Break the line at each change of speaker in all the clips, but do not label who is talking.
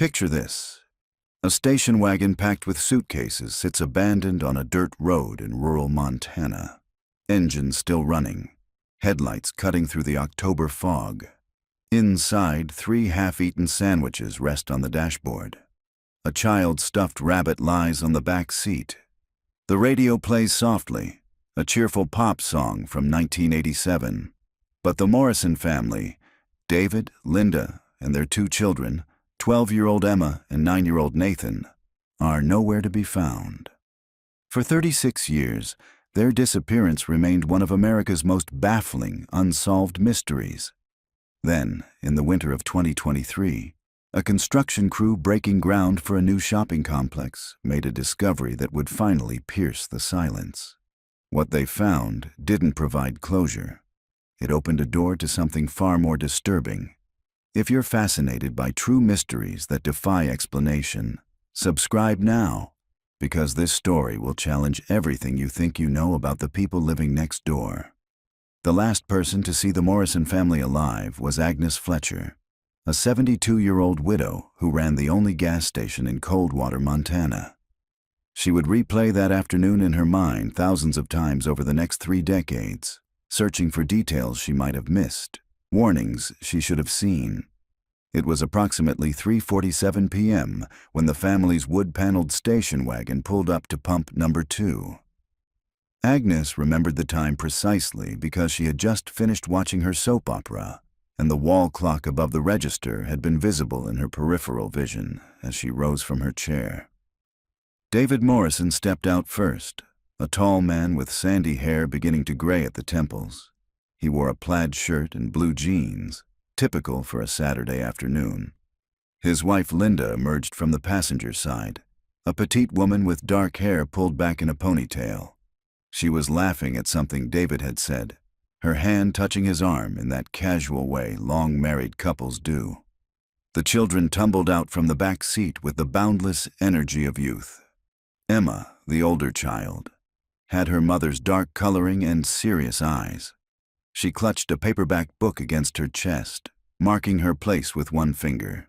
Picture this. A station wagon packed with suitcases sits abandoned on a dirt road in rural Montana. Engine still running, headlights cutting through the October fog. Inside, 3 half-eaten sandwiches rest on the dashboard. A child-stuffed rabbit lies on the back seat. The radio plays softly, a cheerful pop song from 1987. But the Morrison family, David, Linda, and their 2 children, 12-year-old Emma and 9-year-old Nathan, are nowhere to be found. For 36 years, their disappearance remained one of America's most baffling, unsolved mysteries. Then, in the winter of 2023, a construction crew breaking ground for a new shopping complex made a discovery that would finally pierce the silence. What they found didn't provide closure. It opened a door to something far more disturbing. If you're fascinated by true mysteries that defy explanation, subscribe now, because this story will challenge everything you think you know about the people living next door. The last person to see the Morrison family alive was Agnes Fletcher, a 72-year-old widow who ran the only gas station in Coldwater, Montana. She would replay that afternoon in her mind thousands of times over the next 3 decades, searching for details she might have missed, warnings she should have seen. It was approximately 3:47 p.m. when the family's wood-paneled station wagon pulled up to pump number 2. Agnes remembered the time precisely because she had just finished watching her soap opera, and the wall clock above the register had been visible in her peripheral vision as she rose from her chair. David Morrison stepped out first, a tall man with sandy hair beginning to gray at the temples. He wore a plaid shirt and blue jeans, typical for a Saturday afternoon. His wife Linda emerged from the passenger side, a petite woman with dark hair pulled back in a ponytail. She was laughing at something David had said, her hand touching his arm in that casual way long-married couples do. The children tumbled out from the back seat with the boundless energy of youth. Emma, the older child, had her mother's dark coloring and serious eyes. She clutched a paperback book against her chest, marking her place with one finger.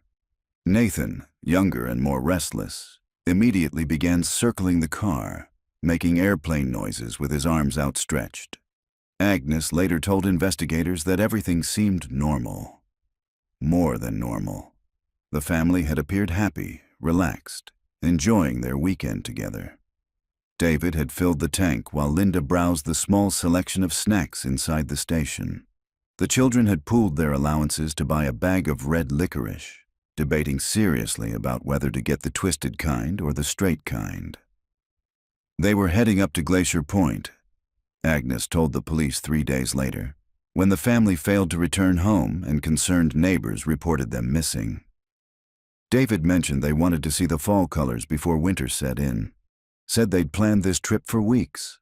Nathan, younger and more restless, immediately began circling the car, making airplane noises with his arms outstretched. Agnes later told investigators that everything seemed normal. More than normal. The family had appeared happy, relaxed, enjoying their weekend together. David had filled the tank while Linda browsed the small selection of snacks inside the station. The children had pooled their allowances to buy a bag of red licorice, debating seriously about whether to get the twisted kind or the straight kind. They were heading up to Glacier Point, Agnes told the police 3 days later, when the family failed to return home and concerned neighbors reported them missing. David mentioned they wanted to see the fall colors before winter set in. Said they'd planned this trip for weeks.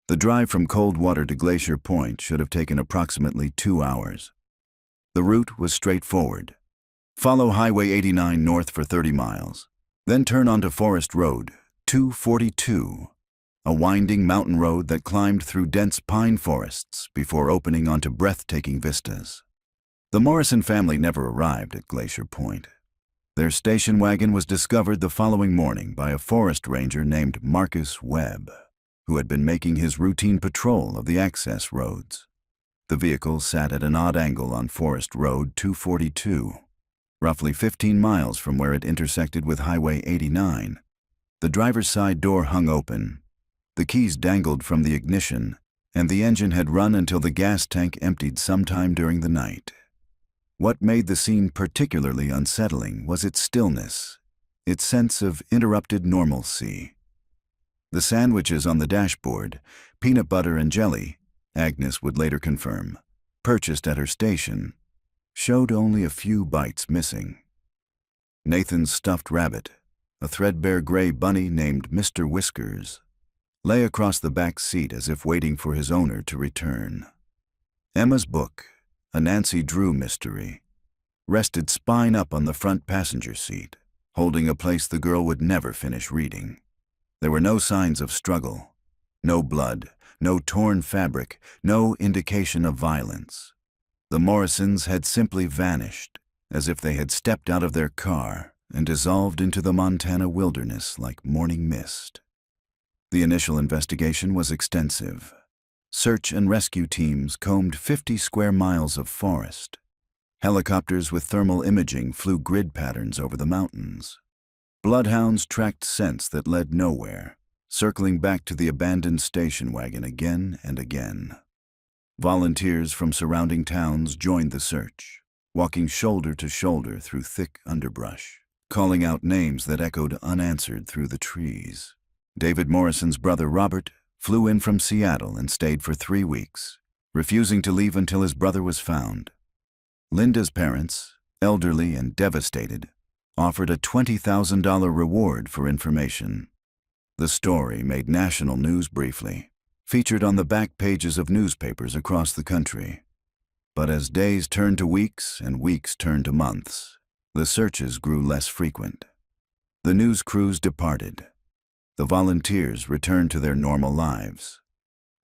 The drive from Coldwater to Glacier Point should have taken approximately 2 hours. The route was straightforward. Follow Highway 89 north for 30 miles, then turn onto Forest Road, 242, a winding mountain road that climbed through dense pine forests before opening onto breathtaking vistas. The Morrison family never arrived at Glacier Point. Their station wagon was discovered the following morning by a forest ranger named Marcus Webb, who had been making his routine patrol of the access roads. The vehicle sat at an odd angle on Forest Road 242, roughly 15 miles from where it intersected with Highway 89. The driver's side door hung open, the keys dangled from the ignition, and the engine had run until the gas tank emptied sometime during the night. What made the scene particularly unsettling was its stillness, its sense of interrupted normalcy. The sandwiches on the dashboard, peanut butter and jelly, Agnes would later confirm, purchased at her station, showed only a few bites missing. Nathan's stuffed rabbit, a threadbare gray bunny named Mr. Whiskers, lay across the back seat as if waiting for his owner to return. Emma's book, a Nancy Drew mystery, rested spine up on the front passenger seat, holding a place the girl would never finish reading. There were no signs of struggle, no blood, no torn fabric, no indication of violence. The Morrisons had simply vanished, as if they had stepped out of their car, and dissolved into the Montana wilderness like morning mist. The initial investigation was extensive. Search and rescue teams combed 50 square miles of forest. Helicopters with thermal imaging flew grid patterns over the mountains. Bloodhounds tracked scents that led nowhere, circling back to the abandoned station wagon again and again. Volunteers from surrounding towns joined the search, walking shoulder to shoulder through thick underbrush, calling out names that echoed unanswered through the trees. David Morrison's brother Robert flew in from Seattle and stayed for 3 weeks, refusing to leave until his brother was found. Linda's parents, elderly and devastated, offered a $20,000 reward for information. The story made national news briefly, featured on the back pages of newspapers across the country. But as days turned to weeks and weeks turned to months, the searches grew less frequent. The news crews departed. The volunteers returned to their normal lives.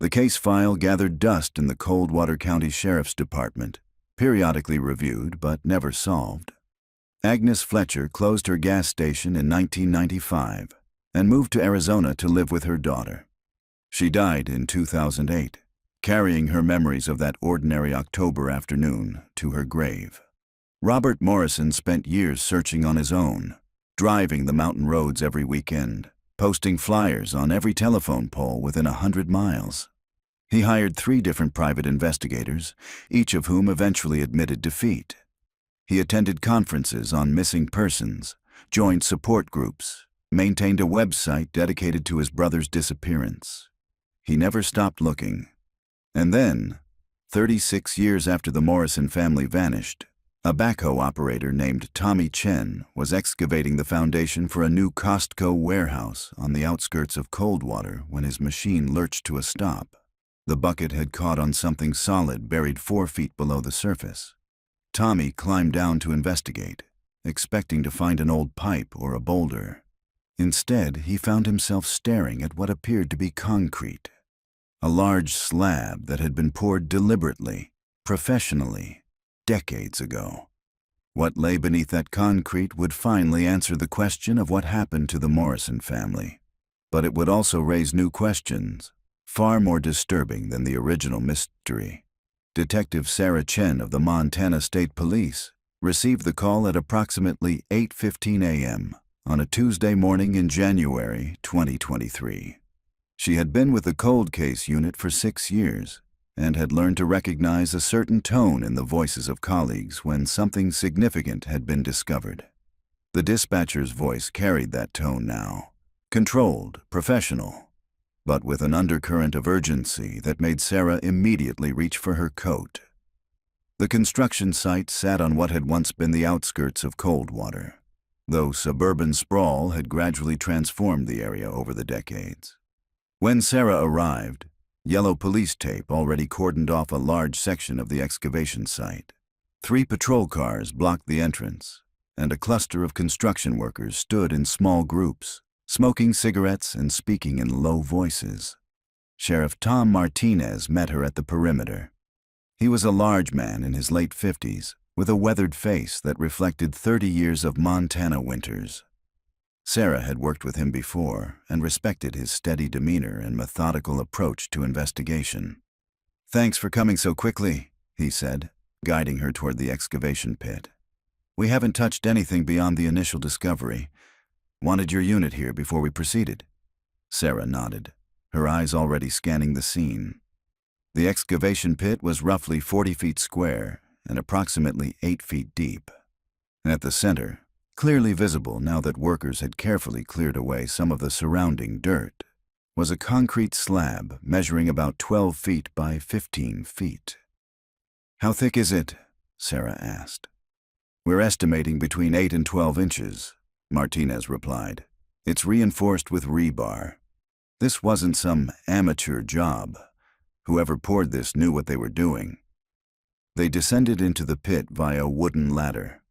The case file gathered dust in the Coldwater County Sheriff's Department, periodically reviewed but never solved. Agnes Fletcher closed her gas station in 1995 and moved to Arizona to live with her daughter. She died in 2008, carrying her memories of that ordinary October afternoon to her grave. Robert Morrison spent years searching on his own, driving the mountain roads every weekend, posting flyers on every telephone pole within 100 miles. He hired 3 different private investigators, each of whom eventually admitted defeat. He attended conferences on missing persons, joined support groups, maintained a website dedicated to his brother's disappearance. He never stopped looking. And then, 36 years after the Morrison family vanished, a backhoe operator named Tommy Chen was excavating the foundation for a new Costco warehouse on the outskirts of Coldwater when his machine lurched to a stop. The bucket had caught on something solid buried 4 feet below the surface. Tommy climbed down to investigate, expecting to find an old pipe or a boulder. Instead, he found himself staring at what appeared to be concrete. A large slab that had been poured deliberately, professionally, decades ago. What lay beneath that concrete would finally answer the question of what happened to the Morrison family. But it would also raise new questions, far more disturbing than the original mystery. Detective Sarah Chen of the Montana State Police received the call at approximately 8:15 a.m. on a Tuesday morning in January 2023. She had been with the cold case unit for 6 years and had learned to recognize a certain tone in the voices of colleagues when something significant had been discovered. The dispatcher's voice carried that tone now, controlled, professional, but with an undercurrent of urgency that made Sarah immediately reach for her coat. The construction site sat on what had once been the outskirts of Coldwater, though suburban sprawl had gradually transformed the area over the decades. When Sarah arrived, yellow police tape already cordoned off a large section of the excavation site. 3 patrol cars blocked the entrance, and a cluster of construction workers stood in small groups, smoking cigarettes and speaking in low voices. Sheriff Tom Martinez met her at the perimeter. He was a large man in his late 50s, with a weathered face that reflected 30 years of Montana winters. Sarah had worked with him before and respected his steady demeanor and methodical approach to investigation. "Thanks for coming so quickly," he said, guiding her toward the excavation pit. "We haven't touched anything beyond the initial discovery. Wanted your unit here before we proceeded." Sarah nodded, her eyes already scanning the scene. The excavation pit was roughly 40 feet square and approximately 8 feet deep. At the center, clearly visible now that workers had carefully cleared away some of the surrounding dirt, was a concrete slab measuring about 12 feet by 15 feet. "How thick is it?" Sarah asked. "We're estimating between 8 and 12 inches. Martinez replied. "It's reinforced with rebar. This wasn't some amateur job. Whoever poured this knew what they were doing." They descended into the pit via a wooden ladder.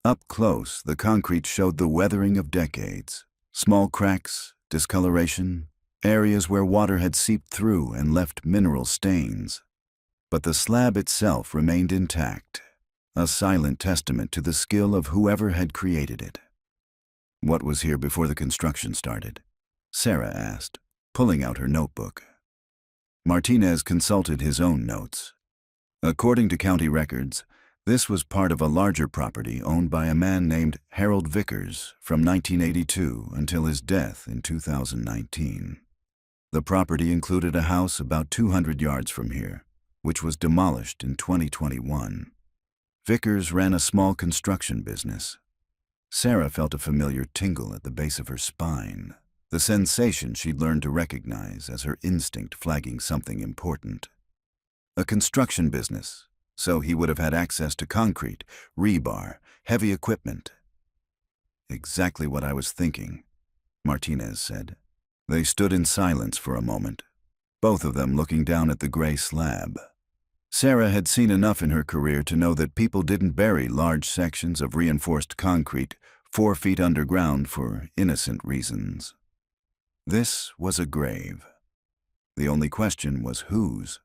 Up close, the concrete showed the weathering of decades. Small cracks, discoloration, areas where water had seeped through and left mineral stains. But the slab itself remained intact, a silent testament to the skill of whoever had created it. What was here before the construction started? Sarah asked, pulling out her notebook. Martinez consulted his own notes. According to county records, this was part of a larger property owned by a man named Harold Vickers from 1982 until his death in 2019. The property included a house about 200 yards from here, which was demolished in 2021. Vickers ran a small construction business. Sarah felt a familiar tingle at the base of her spine, the sensation she'd learned to recognize as her instinct flagging something important. A construction business, so he would have had access to concrete, rebar, heavy equipment. Exactly what I was thinking, Martinez said. They stood in silence for a moment, both of them looking down at the gray slab. Sarah had seen enough in her career to know that people didn't bury large sections of reinforced concrete 4 feet underground for innocent reasons. This was a grave. The only question was whose.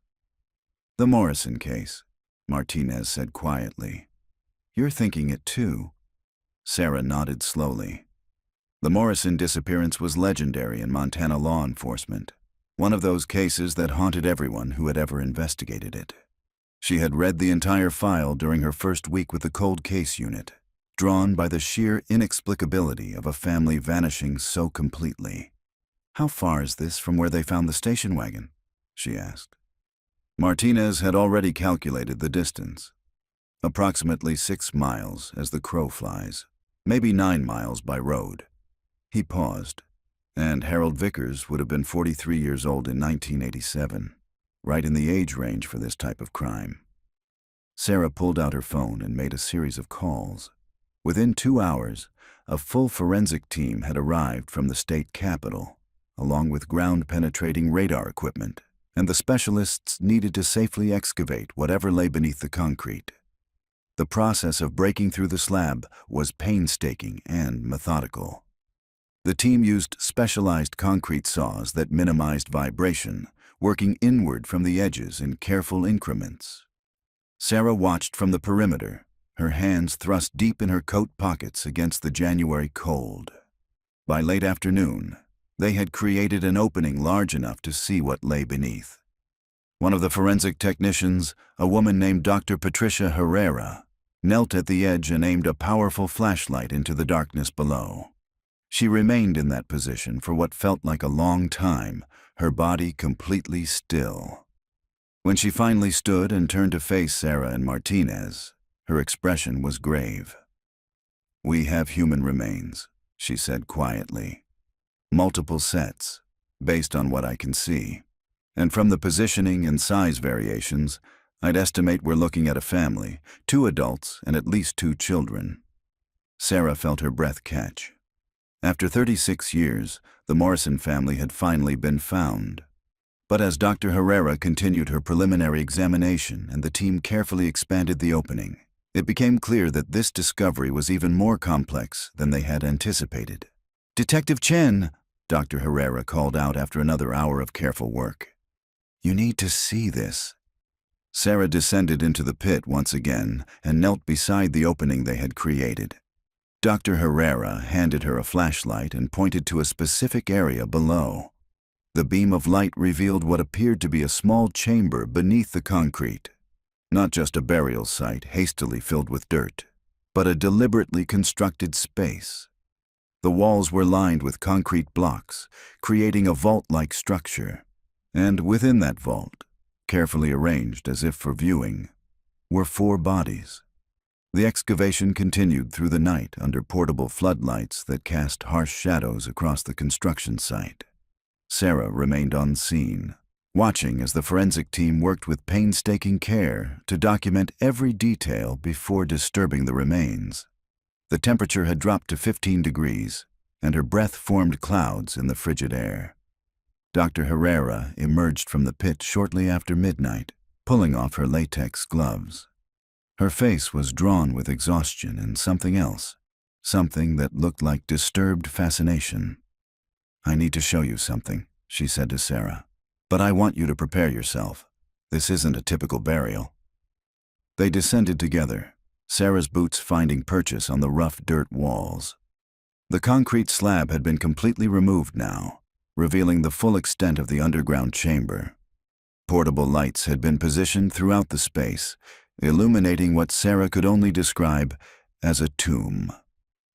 The Morrison case, Martinez said quietly. You're thinking it too. Sarah nodded slowly. The Morrison disappearance was legendary in Montana law enforcement, one of those cases that haunted everyone who had ever investigated it. She had read the entire file during her first week with the cold case unit, drawn by the sheer inexplicability of a family vanishing so completely. How far is this from where they found the station wagon? She asked. Martinez had already calculated the distance. Approximately 6 miles as the crow flies, maybe 9 miles by road. He paused, and Harold Vickers would have been 43 years old in 1987, right in the age range for this type of crime. Sarah pulled out her phone and made a series of calls. Within 2 hours, a full forensic team had arrived from the state capitol, along with ground-penetrating radar equipment, and the specialists needed to safely excavate whatever lay beneath the concrete. The process of breaking through the slab was painstaking and methodical. The team used specialized concrete saws that minimized vibration, working inward from the edges in careful increments. Sarah watched from the perimeter, her hands thrust deep in her coat pockets against the January cold. By late afternoon, they had created an opening large enough to see what lay beneath. One of the forensic technicians, a woman named Dr. Patricia Herrera, knelt at the edge and aimed a powerful flashlight into the darkness below. She remained in that position for what felt like a long time, her body completely still. When she finally stood and turned to face Sarah and Martinez, her expression was grave. "We have human remains," she said quietly. "Multiple sets, based on what I can see. And from the positioning and size variations, I'd estimate we're looking at a family, 2 adults and at least 2 children." Sarah felt her breath catch. After 36 years, the Morrison family had finally been found. But as Dr. Herrera continued her preliminary examination and the team carefully expanded the opening, it became clear that this discovery was even more complex than they had anticipated. "Detective Chen," Dr. Herrera called out after another hour of careful work. "You need to see this." Sarah descended into the pit once again and knelt beside the opening they had created. Dr. Herrera handed her a flashlight and pointed to a specific area below. The beam of light revealed what appeared to be a small chamber beneath the concrete. Not just a burial site hastily filled with dirt, but a deliberately constructed space. The walls were lined with concrete blocks, creating a vault-like structure. And within that vault, carefully arranged as if for viewing, were 4 bodies. The excavation continued through the night under portable floodlights that cast harsh shadows across the construction site. Sarah remained on scene, watching as the forensic team worked with painstaking care to document every detail before disturbing the remains. The temperature had dropped to 15 degrees, and her breath formed clouds in the frigid air. Dr. Herrera emerged from the pit shortly after midnight, pulling off her latex gloves. Her face was drawn with exhaustion and something else, something that looked like disturbed fascination. "I need to show you something," she said to Sarah, "but I want you to prepare yourself. This isn't a typical burial." They descended together, Sarah's boots finding purchase on the rough dirt walls. The concrete slab had been completely removed now, revealing the full extent of the underground chamber. Portable lights had been positioned throughout the space, illuminating what Sarah could only describe as a tomb.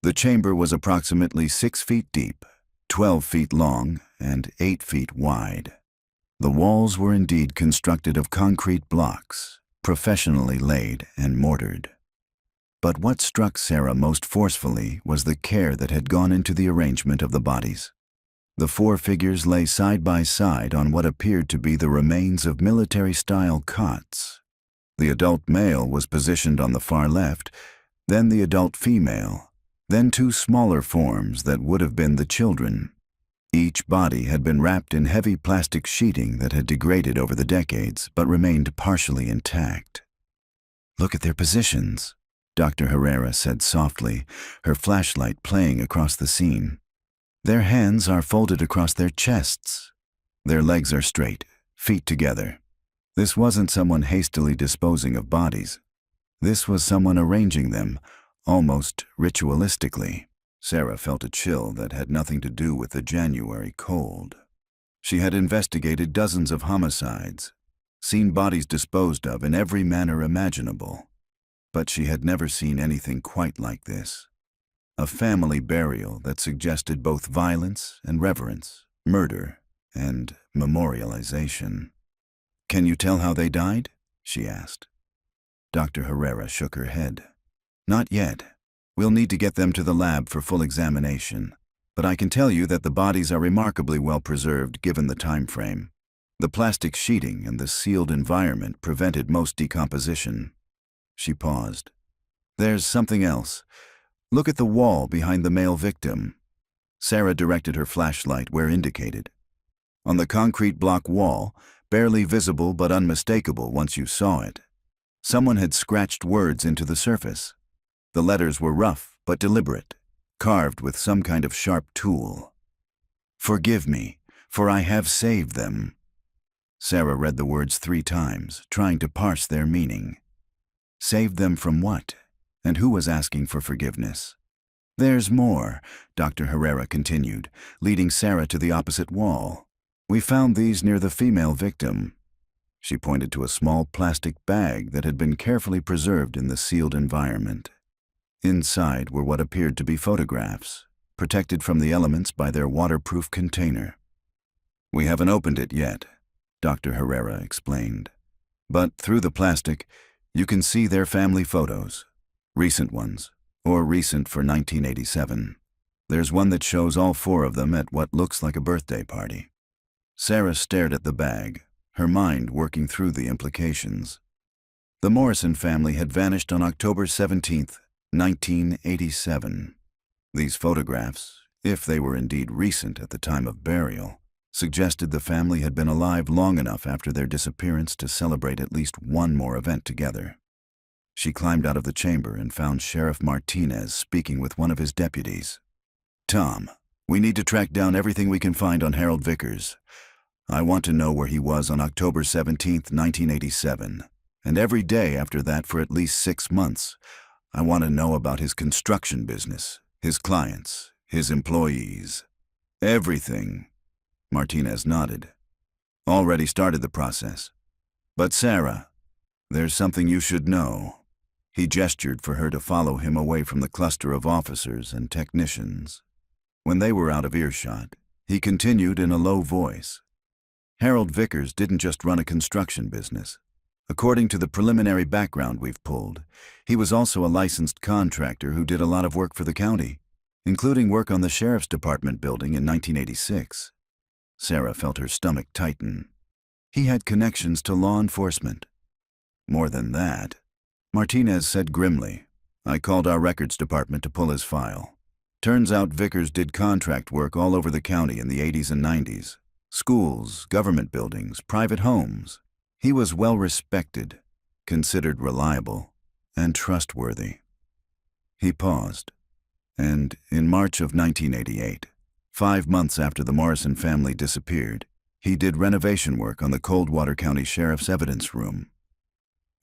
The chamber was approximately 6 feet deep, 12 feet long, and 8 feet wide. The walls were indeed constructed of concrete blocks, professionally laid and mortared. But what struck Sarah most forcefully was the care that had gone into the arrangement of the bodies. The 4 figures lay side by side on what appeared to be the remains of military-style cots. The adult male was positioned on the far left, then the adult female, then 2 smaller forms that would have been the children. Each body had been wrapped in heavy plastic sheeting that had degraded over the decades but remained partially intact. "Look at their positions," Dr. Herrera said softly, her flashlight playing across the scene. "Their hands are folded across their chests. Their legs are straight, feet together. This wasn't someone hastily disposing of bodies. This was someone arranging them, almost ritualistically." Sarah felt a chill that had nothing to do with the January cold. She had investigated dozens of homicides, seen bodies disposed of in every manner imaginable, but she had never seen anything quite like this. A family burial that suggested both violence and reverence, murder and memorialization. "Can you tell how they died?" she asked. Dr. Herrera shook her head. "Not yet. We'll need to get them to the lab for full examination, but I can tell you that the bodies are remarkably well preserved given the time frame. The plastic sheeting and the sealed environment prevented most decomposition." She paused. "There's something else. Look at the wall behind the male victim." Sarah directed her flashlight where indicated. On the concrete block wall, barely visible but unmistakable once you saw it, someone had scratched words into the surface. The letters were rough but deliberate, carved with some kind of sharp tool. "Forgive me, for I have saved them." Sarah read the words 3 times, trying to parse their meaning. Saved them from what? And who was asking for forgiveness? "There's more," Dr. Herrera continued, leading Sarah to the opposite wall. "We found these near the female victim." She pointed to a small plastic bag that had been carefully preserved in the sealed environment. Inside were what appeared to be photographs, protected from the elements by their waterproof container. "We haven't opened it yet," Dr. Herrera explained. "But through the plastic, you can see their family photos. Recent ones, or recent for 1987. There's one that shows all 4 of them at what looks like a birthday party." Sarah stared at the bag, her mind working through the implications. The Morrison family had vanished on October 17th, 1987. These photographs, if they were indeed recent at the time of burial, suggested the family had been alive long enough after their disappearance to celebrate at least one more event together. She climbed out of the chamber and found Sheriff Martinez speaking with one of his deputies. "Tom, we need to track down everything we can find on Harold Vickers. I want to know where he was on October 17th, 1987, and every day after that for at least 6 months. I want to know about his construction business, his clients, his employees. Everything." Martinez nodded. "Already started the process. But Sarah, there's something you should know." He gestured for her to follow him away from the cluster of officers and technicians. When they were out of earshot, he continued in a low voice. "Harold Vickers didn't just run a construction business. According to the preliminary background we've pulled, he was also a licensed contractor who did a lot of work for the county, including work on the Sheriff's Department building in 1986. Sarah felt her stomach tighten. He had connections to law enforcement. More than that, Martinez said grimly, "I called our records department to pull his file. Turns out Vickers did contract work all over the county in the 80s and 90s. Schools, government buildings, private homes. He was well respected, considered reliable, and trustworthy." He paused, and in March of 1988, 5 months after the Morrison family disappeared, he did renovation work on the Coldwater County Sheriff's evidence room.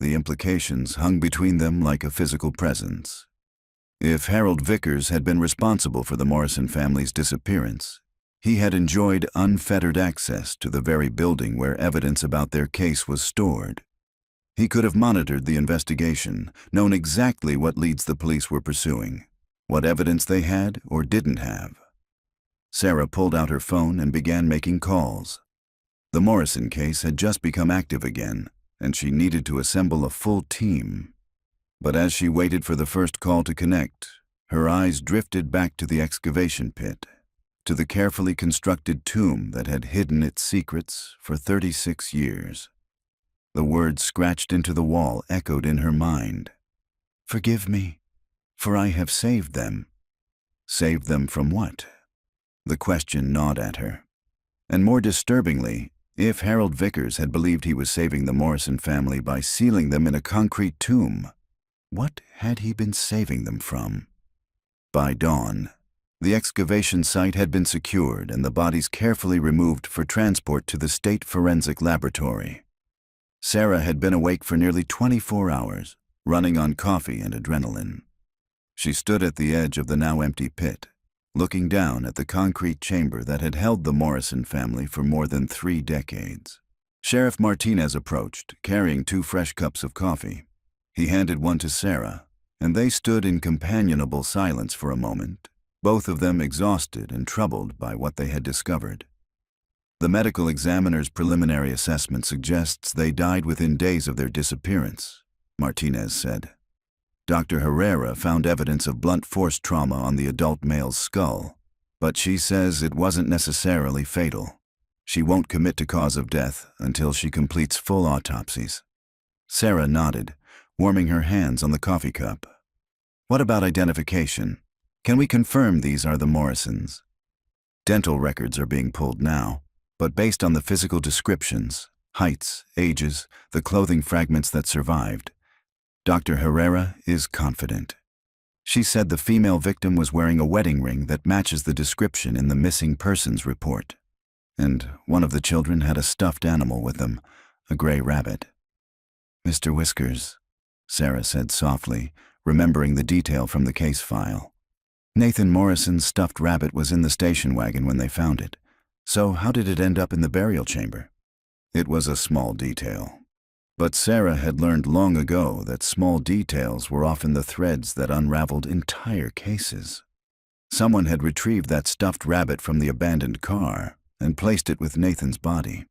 The implications hung between them like a physical presence. If Harold Vickers had been responsible for the Morrison family's disappearance, he had enjoyed unfettered access to the very building where evidence about their case was stored. He could have monitored the investigation, known exactly what leads the police were pursuing, what evidence they had or didn't have. Sarah pulled out her phone and began making calls. The Morrison case had just become active again, and she needed to assemble a full team. But as she waited for the first call to connect, her eyes drifted back to the excavation pit, to the carefully constructed tomb that had hidden its secrets for 36 years. The words scratched into the wall echoed in her mind. "Forgive me, for I have saved them." Saved them from what? The question gnawed at her. And more disturbingly, if Harold Vickers had believed he was saving the Morrison family by sealing them in a concrete tomb, what had he been saving them from? By dawn, the excavation site had been secured and the bodies carefully removed for transport to the State Forensic Laboratory. Sarah had been awake for nearly 24 hours, running on coffee and adrenaline. She stood at the edge of the now empty pit, looking down at the concrete chamber that had held the Morrison family for more than 3 decades. Sheriff Martinez approached, carrying 2 fresh cups of coffee. He handed one to Sarah, and they stood in companionable silence for a moment, both of them exhausted and troubled by what they had discovered. The medical examiner's preliminary assessment suggests they died within days of their disappearance, Martinez said. Dr. Herrera found evidence of blunt force trauma on the adult male's skull, but she says it wasn't necessarily fatal. She won't commit to cause of death until she completes full autopsies. Sarah nodded, warming her hands on the coffee cup. What about identification? Can we confirm these are the Morrisons? Dental records are being pulled now, but based on the physical descriptions, heights, ages, the clothing fragments that survived, Dr. Herrera is confident. She said the female victim was wearing a wedding ring that matches the description in the missing persons report. And one of the children had a stuffed animal with them, a gray rabbit. "Mr. Whiskers," Sarah said softly, remembering the detail from the case file. "Nathan Morrison's stuffed rabbit was in the station wagon when they found it. So how did it end up in the burial chamber?" It was a small detail. But Sarah had learned long ago that small details were often the threads that unraveled entire cases. Someone had retrieved that stuffed rabbit from the abandoned car and placed it with Nathan's body.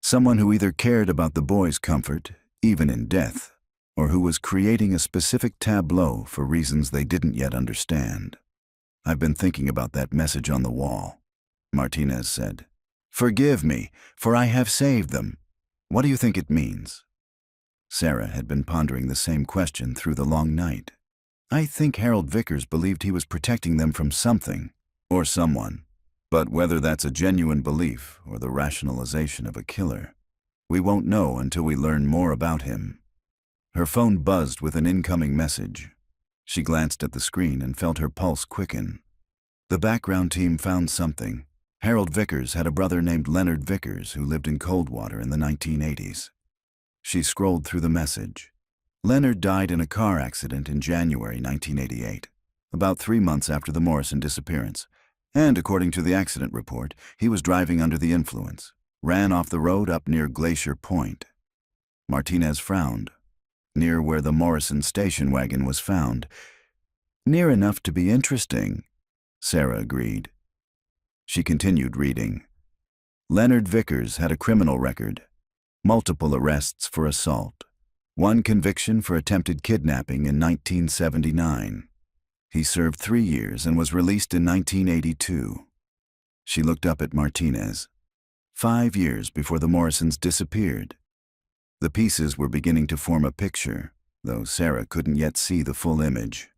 Someone who either cared about the boy's comfort, even in death, or who was creating a specific tableau for reasons they didn't yet understand. "I've been thinking about that message on the wall," Martinez said. "Forgive me, for I have saved them. What do you think it means?" Sarah had been pondering the same question through the long night. "I think Harold Vickers believed he was protecting them from something, or someone. But whether that's a genuine belief or the rationalization of a killer, we won't know until we learn more about him." Her phone buzzed with an incoming message. She glanced at the screen and felt her pulse quicken. The background team found something. Harold Vickers had a brother named Leonard Vickers who lived in Coldwater in the 1980s. She scrolled through the message. Leonard died in a car accident in January 1988, about 3 months after the Morrison disappearance. And according to the accident report, he was driving under the influence, ran off the road up near Glacier Point. Martinez frowned. Near where the Morrison station wagon was found. "Near enough to be interesting," Sarah agreed. She continued reading. Leonard Vickers had a criminal record. Multiple arrests for assault. 1 conviction for attempted kidnapping in 1979. He served 3 years and was released in 1982. She looked up at Martinez. 5 years before the Morrisons disappeared. The pieces were beginning to form a picture, though Sarah couldn't yet see the full image.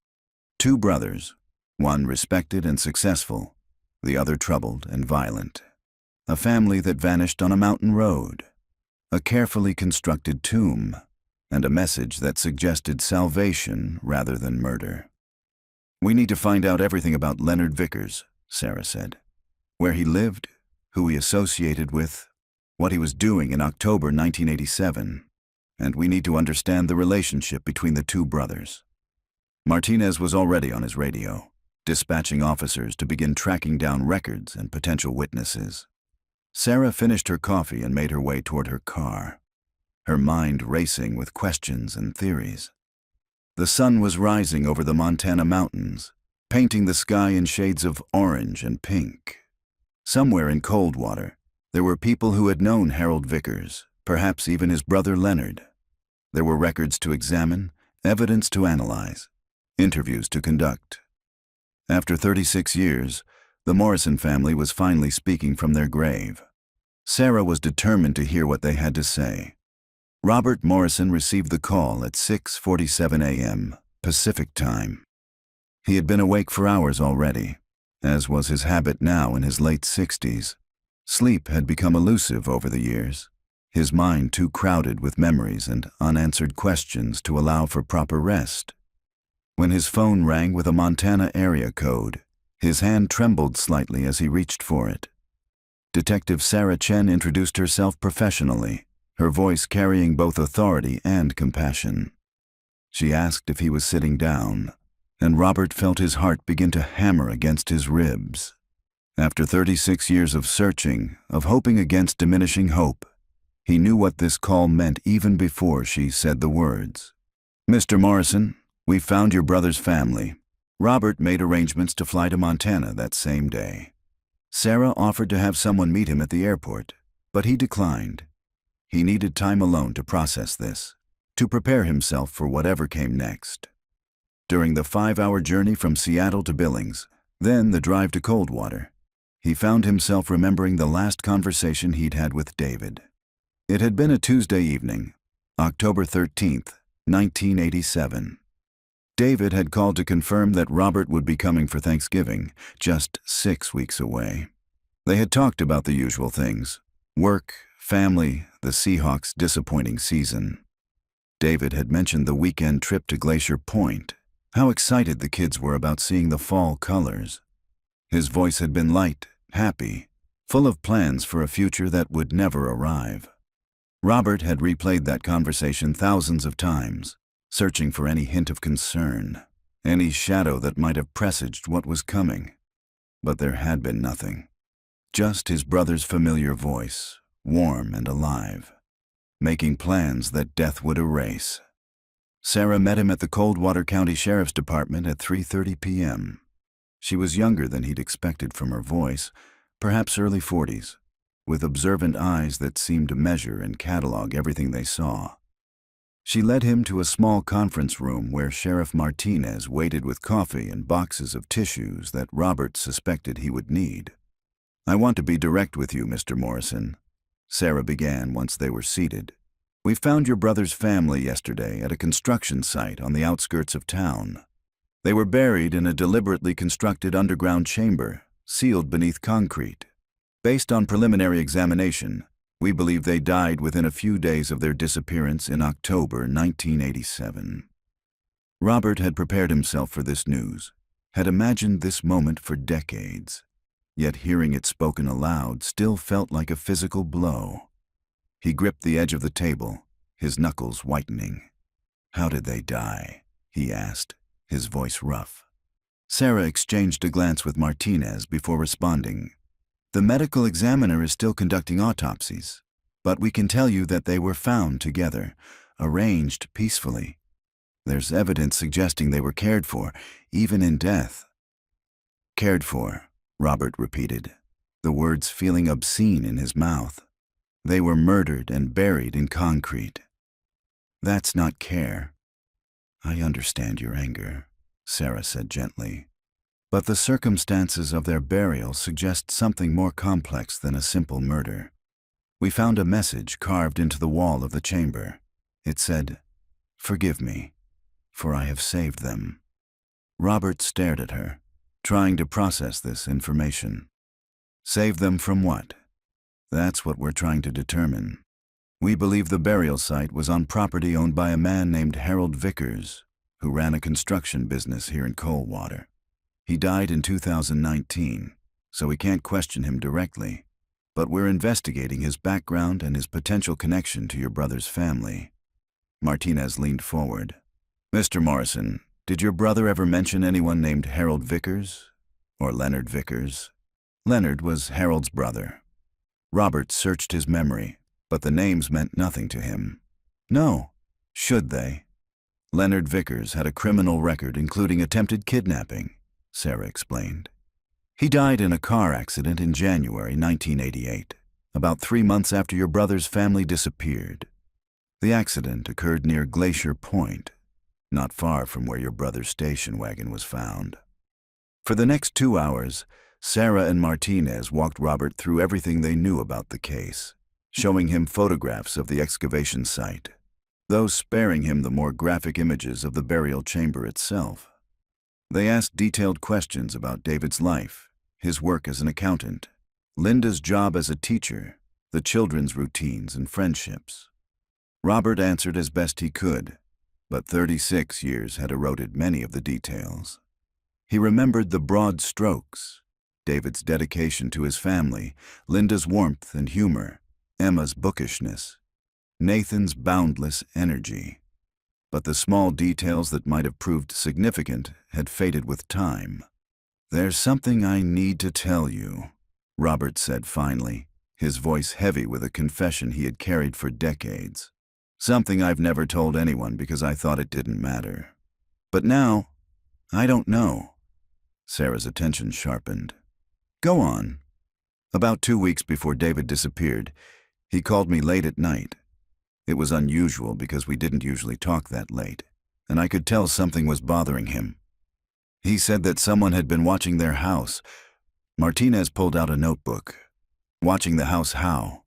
2 brothers, one respected and successful, the other troubled and violent. A family that vanished on a mountain road. A carefully constructed tomb, and a message that suggested salvation rather than murder. "We need to find out everything about Leonard Vickers," Sarah said. "Where he lived, who he associated with, what he was doing in October 1987, and we need to understand the relationship between the 2 brothers." Martinez was already on his radio, dispatching officers to begin tracking down records and potential witnesses. Sarah finished her coffee and made her way toward her car, her mind racing with questions and theories. The sun was rising over the Montana mountains, painting the sky in shades of orange and pink. Somewhere in Coldwater, there were people who had known Harold Vickers, perhaps even his brother Leonard. There were records to examine, evidence to analyze, interviews to conduct. After 36 years, the Morrison family was finally speaking from their grave. Sarah was determined to hear what they had to say. Robert Morrison received the call at 6:47 a.m. Pacific Time. He had been awake for hours already, as was his habit now in his late 60s. Sleep had become elusive over the years, his mind too crowded with memories and unanswered questions to allow for proper rest. When his phone rang with a Montana area code, his hand trembled slightly as he reached for it. Detective Sarah Chen introduced herself professionally, her voice carrying both authority and compassion. She asked if he was sitting down, and Robert felt his heart begin to hammer against his ribs. After 36 years of searching, of hoping against diminishing hope, he knew what this call meant even before she said the words. "Mr. Morrison, we found your brother's family." Robert made arrangements to fly to Montana that same day. Sarah offered to have someone meet him at the airport, but he declined. He needed time alone to process this, to prepare himself for whatever came next. During the 5-hour journey from Seattle to Billings, then the drive to Coldwater, he found himself remembering the last conversation he'd had with David. It had been a Tuesday evening, October 13th, 1987. David had called to confirm that Robert would be coming for Thanksgiving, just 6 weeks away. They had talked about the usual things: work, family, the Seahawks' disappointing season. David had mentioned the weekend trip to Glacier Point, how excited the kids were about seeing the fall colors. His voice had been light, happy, full of plans for a future that would never arrive. Robert had replayed that conversation thousands of times, searching for any hint of concern, any shadow that might have presaged what was coming. But there had been nothing. Just his brother's familiar voice, warm and alive, making plans that death would erase. Sarah met him at the Coldwater County Sheriff's Department at 3:30 p.m. She was younger than he'd expected from her voice, perhaps early 40s, with observant eyes that seemed to measure and catalog everything they saw. She led him to a small conference room where Sheriff Martinez waited with coffee and boxes of tissues that Robert suspected he would need. "I want to be direct with you, Mr. Morrison," Sarah began once they were seated. "We found your brother's family yesterday at a construction site on the outskirts of town. They were buried in a deliberately constructed underground chamber, sealed beneath concrete. Based on preliminary examination, we believe they died within a few days of their disappearance in October 1987. Robert had prepared himself for this news, had imagined this moment for decades, yet hearing it spoken aloud still felt like a physical blow. He gripped the edge of the table, his knuckles whitening. "How did they die?" he asked, his voice rough. Sarah exchanged a glance with Martinez before responding. "The medical examiner is still conducting autopsies, but we can tell you that they were found together, arranged peacefully. There's evidence suggesting they were cared for, even in death." "Cared for," Robert repeated, the words feeling obscene in his mouth. "They were murdered and buried in concrete. That's not care." "I understand your anger," Sarah said gently. "But the circumstances of their burial suggest something more complex than a simple murder. We found a message carved into the wall of the chamber. It said, 'Forgive me, for I have saved them.'" Robert stared at her, trying to process this information. "Save them from what?" "That's what we're trying to determine. We believe the burial site was on property owned by a man named Harold Vickers, who ran a construction business here in Coldwater. He died in 2019, so we can't question him directly, but we're investigating his background and his potential connection to your brother's family." Martinez leaned forward. "Mr. Morrison, Did your brother ever mention anyone named Harold Vickers? Or Leonard Vickers? Leonard was Harold's brother. Robert searched his memory, but the names meant nothing to him. No. Should they? Leonard Vickers had a criminal record including attempted kidnapping, Sarah explained. He died in a car accident in January 1988, about 3 months after your brother's family disappeared. The accident occurred near Glacier Point, not far from where your brother's station wagon was found. For the next 2 hours, Sarah and Martinez walked Robert through everything they knew about the case, showing him photographs of the excavation site, though sparing him the more graphic images of the burial chamber itself. They asked detailed questions about David's life, his work as an accountant, Linda's job as a teacher, the children's routines and friendships. Robert answered as best he could, but 36 years had eroded many of the details. He remembered the broad strokes: David's dedication to his family, Linda's warmth and humor, Emma's bookishness, Nathan's boundless energy. But the small details that might have proved significant had faded with time. "There's something I need to tell you," Robert said finally, his voice heavy with a confession he had carried for decades. "Something I've never told anyone because I thought it didn't matter. But now, I don't know." Sarah's attention sharpened. "Go on." "About 2 weeks before David disappeared, he called me late at night. It was unusual because we didn't usually talk that late, and I could tell something was bothering him. He said that someone had been watching their house." Martinez pulled out a notebook. "Watching the house how?"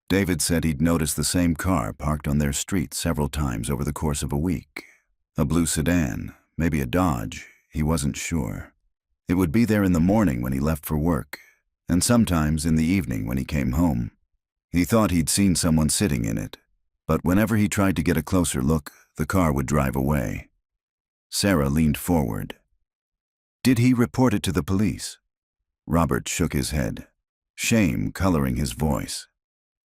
David said he'd noticed the same car parked on their street several times over the course of a week. A blue sedan, maybe a Dodge, he wasn't sure. It would be there in the morning when he left for work, and sometimes in the evening when he came home. He thought he'd seen someone sitting in it, but whenever he tried to get a closer look, the car would drive away. Sarah leaned forward. "Did he report it to the police?" Robert shook his head, shame coloring his voice.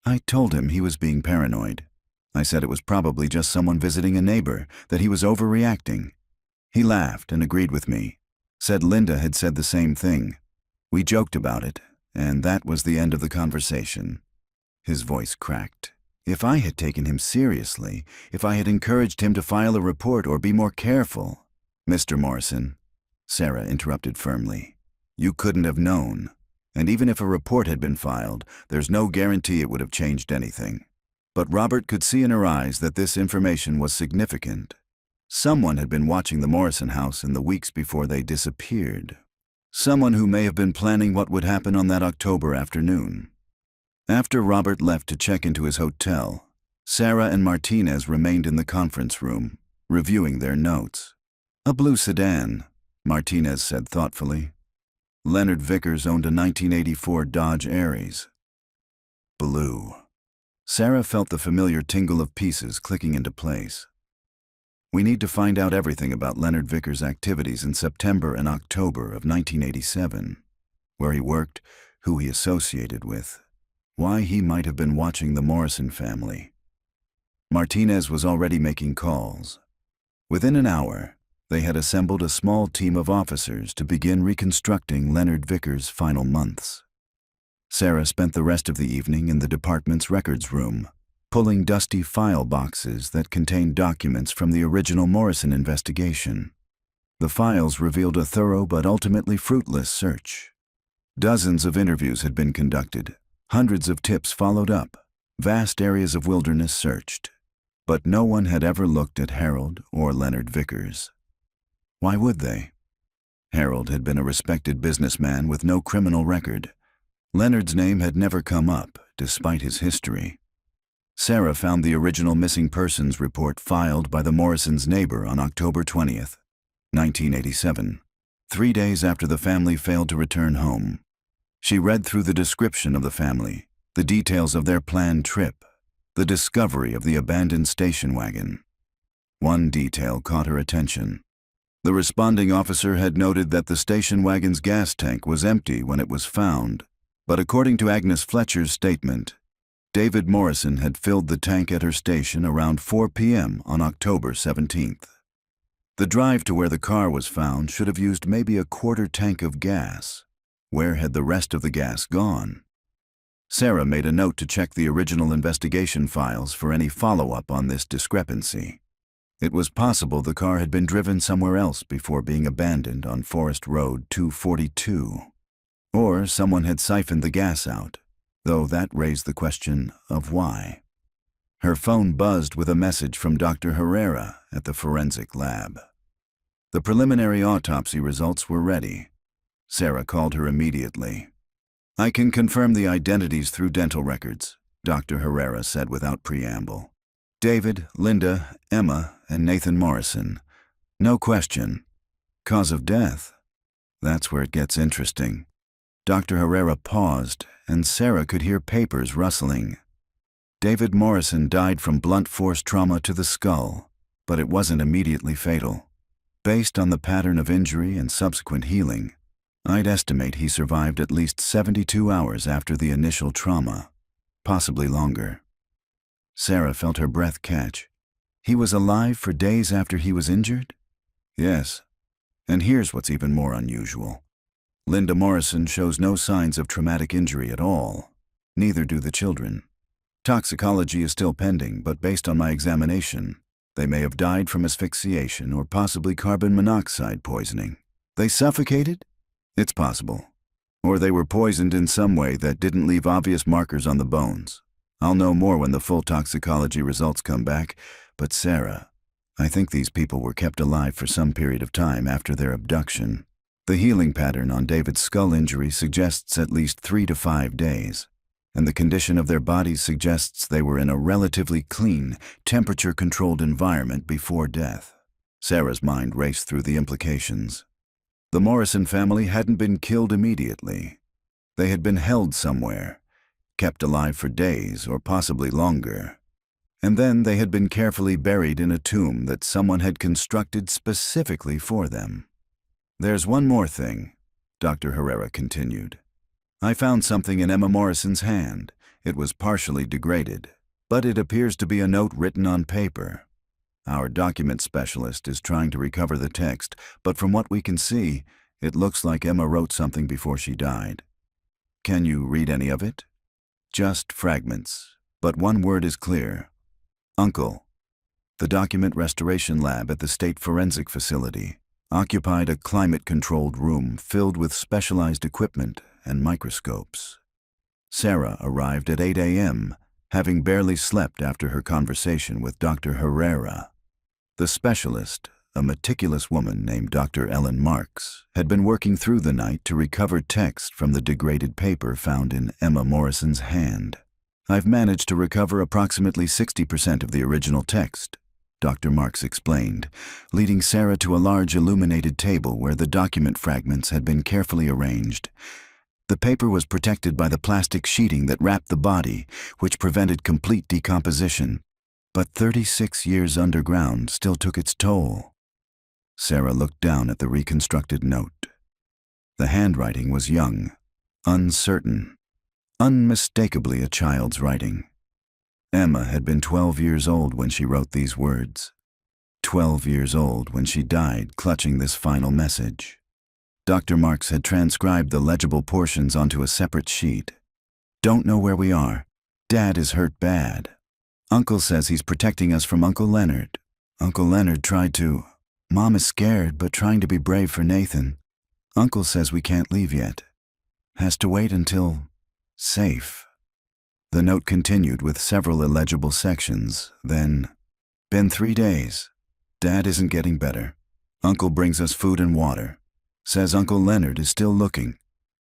"I told him he was being paranoid. I said it was probably just someone visiting a neighbor, that he was overreacting. He laughed and agreed with me, said Linda had said the same thing. We joked about it, and that was the end of the conversation." His voice cracked. "If I had taken him seriously, if I had encouraged him to file a report or be more careful—" "Mr. Morrison," Sarah interrupted firmly, "you couldn't have known. And even if a report had been filed, there's no guarantee it would have changed anything." But Robert could see in her eyes that this information was significant. Someone had been watching the Morrison house in the weeks before they disappeared. Someone who may have been planning what would happen on that October afternoon. After Robert left to check into his hotel, Sarah and Martinez remained in the conference room, reviewing their notes. "A blue sedan," Martinez said thoughtfully. "Leonard Vickers owned a 1984 Dodge Aries." Blue. Sarah felt the familiar tingle of pieces clicking into place. "We need to find out everything about Leonard Vickers' activities in September and October of 1987. Where he worked, who he associated with, why he might have been watching the Morrison family." Martinez was already making calls. Within an hour, they had assembled a small team of officers to begin reconstructing Leonard Vickers' final months. Sarah spent the rest of the evening in the department's records room, pulling dusty file boxes that contained documents from the original Morrison investigation. The files revealed a thorough but ultimately fruitless search. Dozens of interviews had been conducted, hundreds of tips followed up, vast areas of wilderness searched. But no one had ever looked at Harold or Leonard Vickers. Why would they? Harold had been a respected businessman with no criminal record. Leonard's name had never come up, despite his history. Sarah found the original missing persons report filed by the Morrisons' neighbor on October 20th, 1987, 3 days after the family failed to return home. She read through the description of the family, the details of their planned trip, the discovery of the abandoned station wagon. One detail caught her attention. The responding officer had noted that the station wagon's gas tank was empty when it was found, but according to Agnes Fletcher's statement, David Morrison had filled the tank at her station around 4 p.m. on October 17th. The drive to where the car was found should have used maybe a quarter tank of gas. Where had the rest of the gas gone? Sarah made a note to check the original investigation files for any follow-up on this discrepancy. It was possible the car had been driven somewhere else before being abandoned on Forest Road 242. Or someone had siphoned the gas out, though that raised the question of why. Her phone buzzed with a message from Dr. Herrera at the forensic lab. The preliminary autopsy results were ready. Sarah called her immediately. "I can confirm the identities through dental records," Dr. Herrera said without preamble. "David, Linda, Emma, and Nathan Morrison. No question. Cause of death? That's where it gets interesting." Dr. Herrera paused, and Sarah could hear papers rustling. David Morrison died from blunt force trauma to the skull, but it wasn't immediately fatal. Based on the pattern of injury and subsequent healing, I'd estimate he survived at least 72 hours after the initial trauma, possibly longer. Sarah felt her breath catch. He was alive for days after he was injured? Yes. And here's what's even more unusual. Linda Morrison shows no signs of traumatic injury at all. Neither do the children. Toxicology is still pending, but based on my examination, they may have died from asphyxiation or possibly carbon monoxide poisoning. They suffocated? It's possible. Or they were poisoned in some way that didn't leave obvious markers on the bones. I'll know more when the full toxicology results come back, but Sarah, I think these people were kept alive for some period of time after their abduction. The healing pattern on David's skull injury suggests at least 3 to 5 days. And the condition of their bodies suggests they were in a relatively clean, temperature-controlled environment before death. Sarah's mind raced through the implications. The Morrison family hadn't been killed immediately. They had been held somewhere, kept alive for days or possibly longer. And then they had been carefully buried in a tomb that someone had constructed specifically for them. "There's one more thing," Dr. Herrera continued. "I found something in Emma Morrison's hand. It was partially degraded, but it appears to be a note written on paper. Our document specialist is trying to recover the text, but from what we can see, it looks like Emma wrote something before she died. Can you read any of it?" "Just fragments, but one word is clear. Uncle." The document restoration lab at the state forensic facility occupied a climate-controlled room filled with specialized equipment and microscopes. Sarah arrived at 8 a.m., having barely slept after her conversation with Dr. Herrera. The specialist, a meticulous woman named Dr. Ellen Marks, had been working through the night to recover text from the degraded paper found in Emma Morrison's hand. "I've managed to recover approximately 60% of the original text," Dr. Marks explained, leading Sarah to a large illuminated table where the document fragments had been carefully arranged. The paper was protected by the plastic sheeting that wrapped the body, which prevented complete decomposition. But 36 years underground still took its toll. Sarah looked down at the reconstructed note. The handwriting was young, uncertain, unmistakably a child's writing. Emma had been 12 years old when she wrote these words. 12 years old when she died clutching this final message. Dr. Marks had transcribed the legible portions onto a separate sheet. "Don't know where we are. Dad is hurt bad. Uncle says he's protecting us from Uncle Leonard. Uncle Leonard tried to. Mom is scared but trying to be brave for Nathan. Uncle says we can't leave yet. Has to wait until safe." The note continued with several illegible sections, then, "Been 3 days. Dad isn't getting better. Uncle brings us food and water. Says Uncle Leonard is still looking.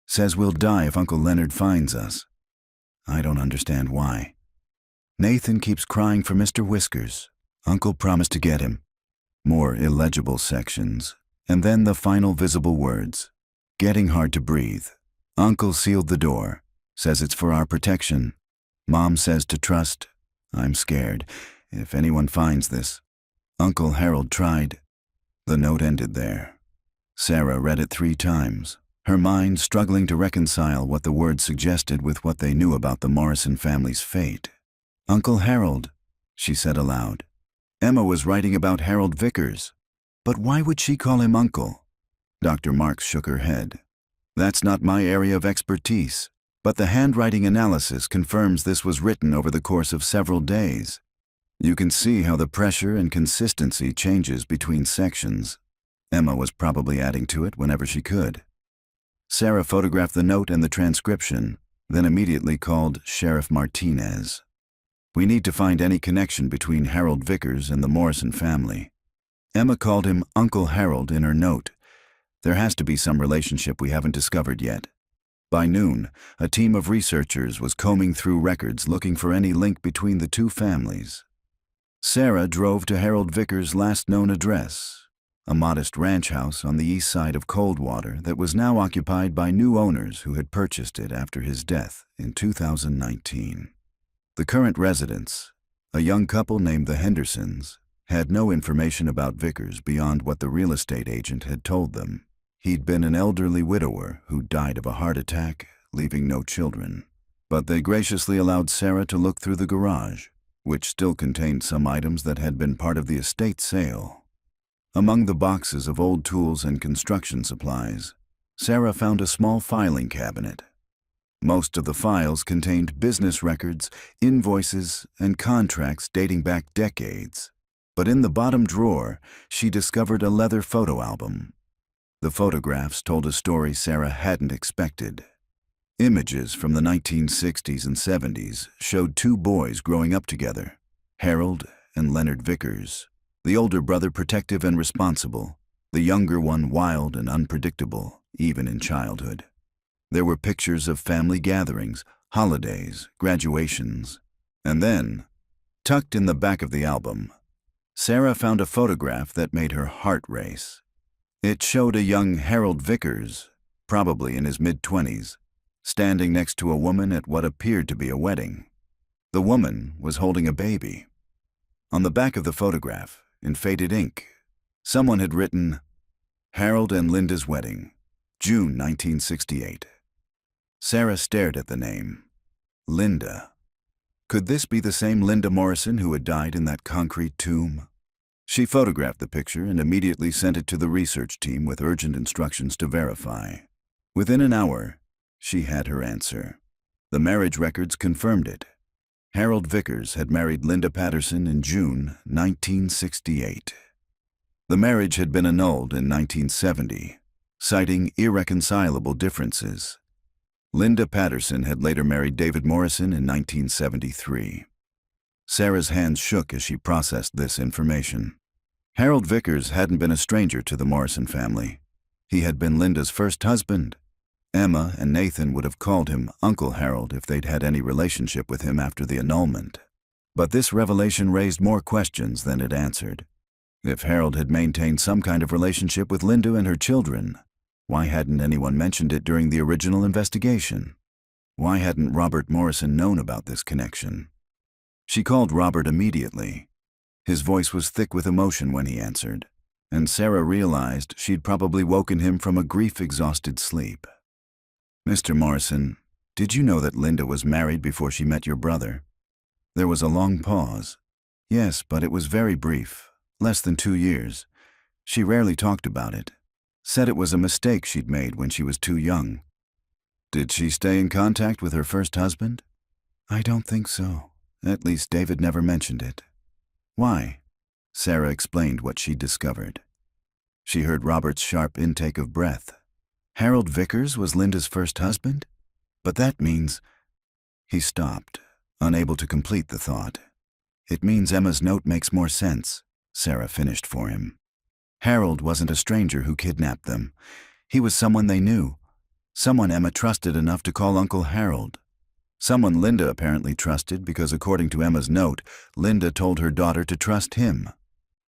Says we'll die if Uncle Leonard finds us. I don't understand why. Nathan keeps crying for Mr. Whiskers. Uncle promised to get him." More illegible sections, and then the final visible words. "Getting hard to breathe. Uncle sealed the door. Says it's for our protection. Mom says to trust. I'm scared. If anyone finds this. Uncle Harold tried." The note ended there. Sarah read it 3 times, her mind struggling to reconcile what the words suggested with what they knew about the Morrison family's fate. "Uncle Harold," she said aloud. Emma was writing about Harold Vickers. But why would she call him uncle? Dr. Marks shook her head. That's not my area of expertise, but the handwriting analysis confirms this was written over the course of several days. You can see how the pressure and consistency changes between sections. Emma was probably adding to it whenever she could. Sarah photographed the note and the transcription, then immediately called Sheriff Martinez. We need to find any connection between Harold Vickers and the Morrison family. Emma called him Uncle Harold in her note. There has to be some relationship we haven't discovered yet. By noon, a team of researchers was combing through records looking for any link between the two families. Sarah drove to Harold Vickers' last known address, a modest ranch house on the east side of Coldwater that was now occupied by new owners who had purchased it after his death in 2019. The current residents, a young couple named the Hendersons, had no information about Vickers beyond what the real estate agent had told them. He'd been an elderly widower who died of a heart attack, leaving no children. But they graciously allowed Sarah to look through the garage, which still contained some items that had been part of the estate sale. Among the boxes of old tools and construction supplies, Sarah found a small filing cabinet. Most of the files contained business records, invoices, and contracts dating back decades. But in the bottom drawer, she discovered a leather photo album. The photographs told a story Sarah hadn't expected. Images from the 1960s and 70s showed two boys growing up together, Harold and Leonard Vickers, the older brother protective and responsible, the younger one wild and unpredictable, even in childhood. There were pictures of family gatherings, holidays, graduations, and then, tucked in the back of the album, Sarah found a photograph that made her heart race. It showed a young Harold Vickers, probably in his mid-20s, standing next to a woman at what appeared to be a wedding. The woman was holding a baby. On the back of the photograph, in faded ink, someone had written, "Harold and Linda's wedding, June 1968. Sarah stared at the name. Linda. Could this be the same Linda Morrison who had died in that concrete tomb? She photographed the picture and immediately sent it to the research team with urgent instructions to verify. Within an hour, she had her answer. The marriage records confirmed it. Harold Vickers had married Linda Patterson in June 1968. The marriage had been annulled in 1970, citing irreconcilable differences. Linda Patterson had later married David Morrison in 1973. Sarah's hands shook as she processed this information. Harold Vickers hadn't been a stranger to the Morrison family. He had been Linda's first husband. Emma and Nathan would have called him Uncle Harold if they'd had any relationship with him after the annulment. But this revelation raised more questions than it answered. If Harold had maintained some kind of relationship with Linda and her children, why hadn't anyone mentioned it during the original investigation? Why hadn't Robert Morrison known about this connection? She called Robert immediately. His voice was thick with emotion when he answered, and Sarah realized she'd probably woken him from a grief-exhausted sleep. "Mr. Morrison, did you know that Linda was married before she met your brother?" There was a long pause. "Yes, but it was very brief, less than 2 years. She rarely talked about it. Said it was a mistake she'd made when she was too young." "Did she stay in contact with her first husband?" "I don't think so. At least David never mentioned it." "Why?" Sarah explained what she'd discovered. She heard Robert's sharp intake of breath. Harold Vickers was Linda's first husband? But that means... He stopped, unable to complete the thought. "It means Emma's note makes more sense," Sarah finished for him. Harold wasn't a stranger who kidnapped them. He was someone they knew. Someone Emma trusted enough to call Uncle Harold. Someone Linda apparently trusted because, according to Emma's note, Linda told her daughter to trust him.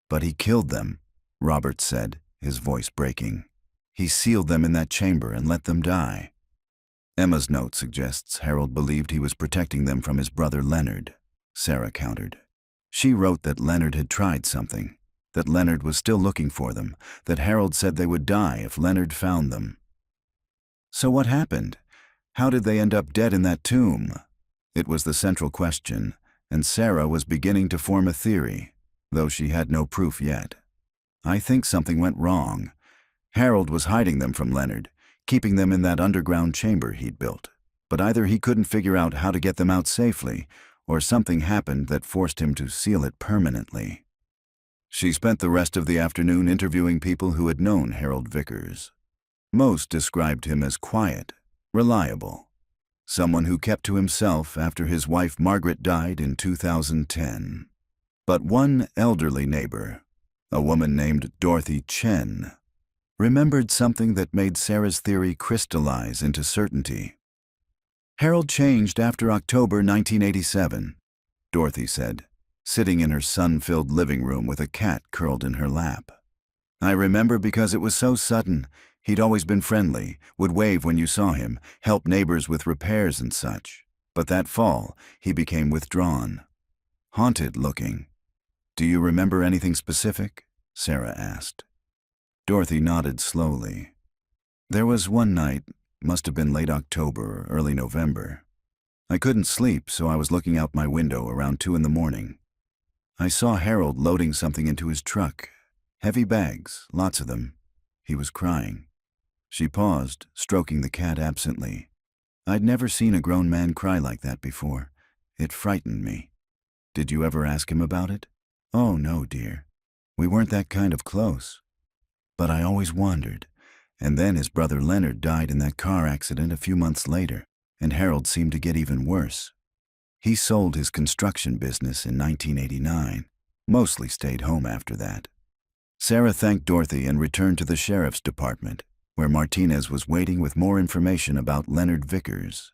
"But he killed them," Robert said, his voice breaking. "He sealed them in that chamber and let them die." Emma's note suggests Harold believed he was protecting them from his brother Leonard, Sarah countered. She wrote that Leonard had tried something, that Leonard was still looking for them, that Harold said they would die if Leonard found them. So what happened? How did they end up dead in that tomb? It was the central question, and Sarah was beginning to form a theory, though she had no proof yet. I think something went wrong. Harold was hiding them from Leonard, keeping them in that underground chamber he'd built. But either he couldn't figure out how to get them out safely, or something happened that forced him to seal it permanently. She spent the rest of the afternoon interviewing people who had known Harold Vickers. Most described him as quiet, reliable, someone who kept to himself after his wife Margaret died in 2010. But one elderly neighbor, a woman named Dorothy Chen, remembered something that made Sarah's theory crystallize into certainty. Harold changed after October 1987, Dorothy said, sitting in her sun-filled living room with a cat curled in her lap. I remember because it was so sudden. He'd always been friendly, would wave when you saw him, help neighbors with repairs and such. But that fall, he became withdrawn, haunted-looking. Do you remember anything specific? Sarah asked. Dorothy nodded slowly. There was one night, must have been late October or early November. I couldn't sleep, so I was looking out my window around 2 in the morning. I saw Harold loading something into his truck. Heavy bags, lots of them. He was crying. She paused, stroking the cat absently. I'd never seen a grown man cry like that before. It frightened me. Did you ever ask him about it? Oh, no, dear. We weren't that kind of close. But I always wondered. And then his brother Leonard died in that car accident a few months later, and Harold seemed to get even worse. He sold his construction business in 1989, mostly stayed home after that. Sarah thanked Dorothy and returned to the sheriff's department, where Martinez was waiting with more information about Leonard Vickers.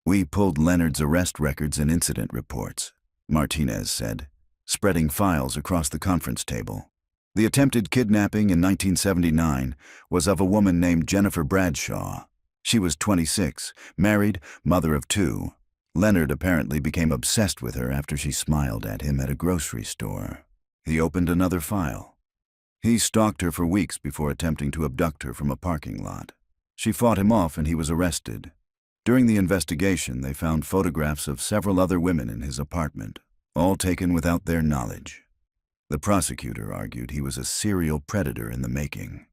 We pulled Leonard's arrest records and incident reports, Martinez said, spreading files across the conference table. The attempted kidnapping in 1979 was of a woman named Jennifer Bradshaw. She was 26, married, mother of 2. Leonard apparently became obsessed with her after she smiled at him at a grocery store. He opened another file. He stalked her for weeks before attempting to abduct her from a parking lot. She fought him off and he was arrested. During the investigation, they found photographs of several other women in his apartment, all taken without their knowledge. The prosecutor argued he was a serial predator in the making.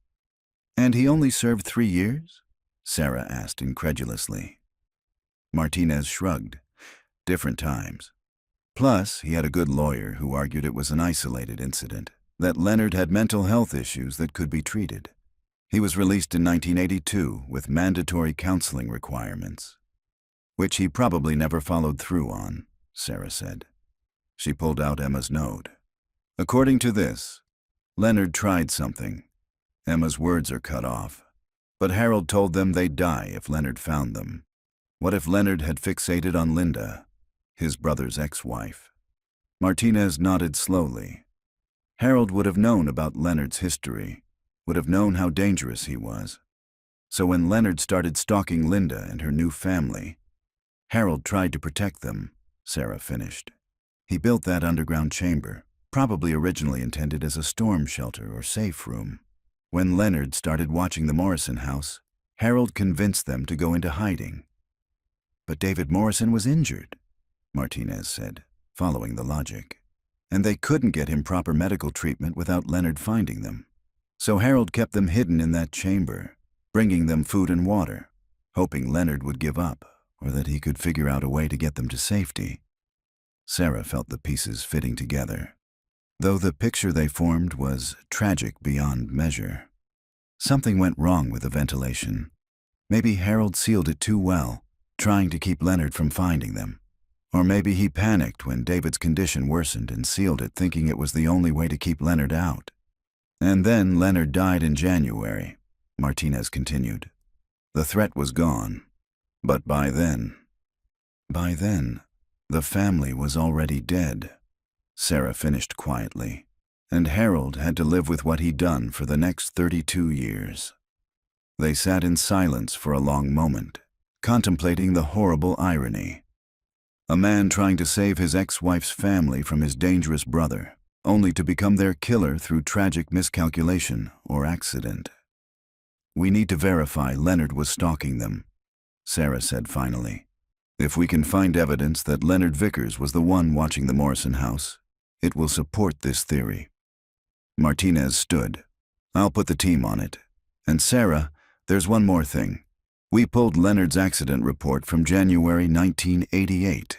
And he only served 3 years? Sarah asked incredulously. Martinez shrugged. Different times. Plus, he had a good lawyer who argued it was an isolated incident, that Leonard had mental health issues that could be treated. He was released in 1982 with mandatory counseling requirements, which he probably never followed through on, Sarah said. She pulled out Emma's note. According to this, Leonard tried something. Emma's words are cut off, but Harold told them they'd die if Leonard found them. What if Leonard had fixated on Linda, his brother's ex-wife? Martinez nodded slowly. Harold would have known about Leonard's history, would have known how dangerous he was. So when Leonard started stalking Linda and her new family, Harold tried to protect them, Sarah finished. He built that underground chamber, probably originally intended as a storm shelter or safe room. When Leonard started watching the Morrison house, Harold convinced them to go into hiding. But David Morrison was injured, Martinez said, following the logic. And they couldn't get him proper medical treatment without Leonard finding them. So Harold kept them hidden in that chamber, bringing them food and water, hoping Leonard would give up or that he could figure out a way to get them to safety. Sarah felt the pieces fitting together, though the picture they formed was tragic beyond measure. Something went wrong with the ventilation. Maybe Harold sealed it too well, trying to keep Leonard from finding them. Or maybe he panicked when David's condition worsened and sealed it, thinking it was the only way to keep Leonard out. And then Leonard died in January, Martinez continued. The threat was gone. But by then, the family was already dead, Sarah finished quietly, and Harold had to live with what he'd done for the next 32 years. They sat in silence for a long moment, contemplating the horrible irony. A man trying to save his ex-wife's family from his dangerous brother, only to become their killer through tragic miscalculation or accident. We need to verify Leonard was stalking them, Sarah said finally. If we can find evidence that Leonard Vickers was the one watching the Morrison house, it will support this theory. Martinez stood. "I'll put the team on it. And Sarah, there's one more thing. We pulled Leonard's accident report from January 1988.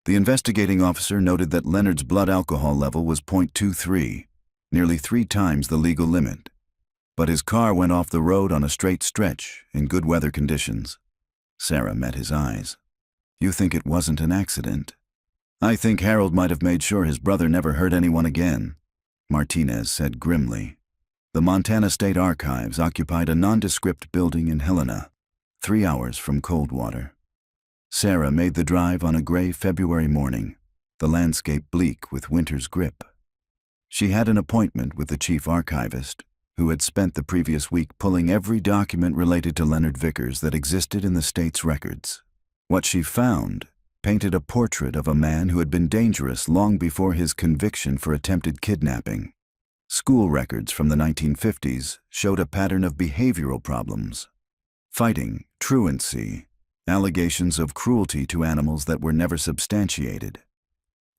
The investigating officer noted that Leonard's blood alcohol level was .23, nearly 3 times the legal limit. But his car went off the road on a straight stretch in good weather conditions." Sarah met his eyes. "You think it wasn't an accident?" "I think Harold might have made sure his brother never hurt anyone again," Martinez said grimly. The Montana State Archives occupied a nondescript building in Helena, 3 hours from Coldwater. Sarah made the drive on a gray February morning, the landscape bleak with winter's grip. She had an appointment with the chief archivist, who had spent the previous week pulling every document related to Leonard Vickers that existed in the state's records. What she found painted a portrait of a man who had been dangerous long before his conviction for attempted kidnapping. School records from the 1950s showed a pattern of behavioral problems: fighting, truancy, allegations of cruelty to animals that were never substantiated.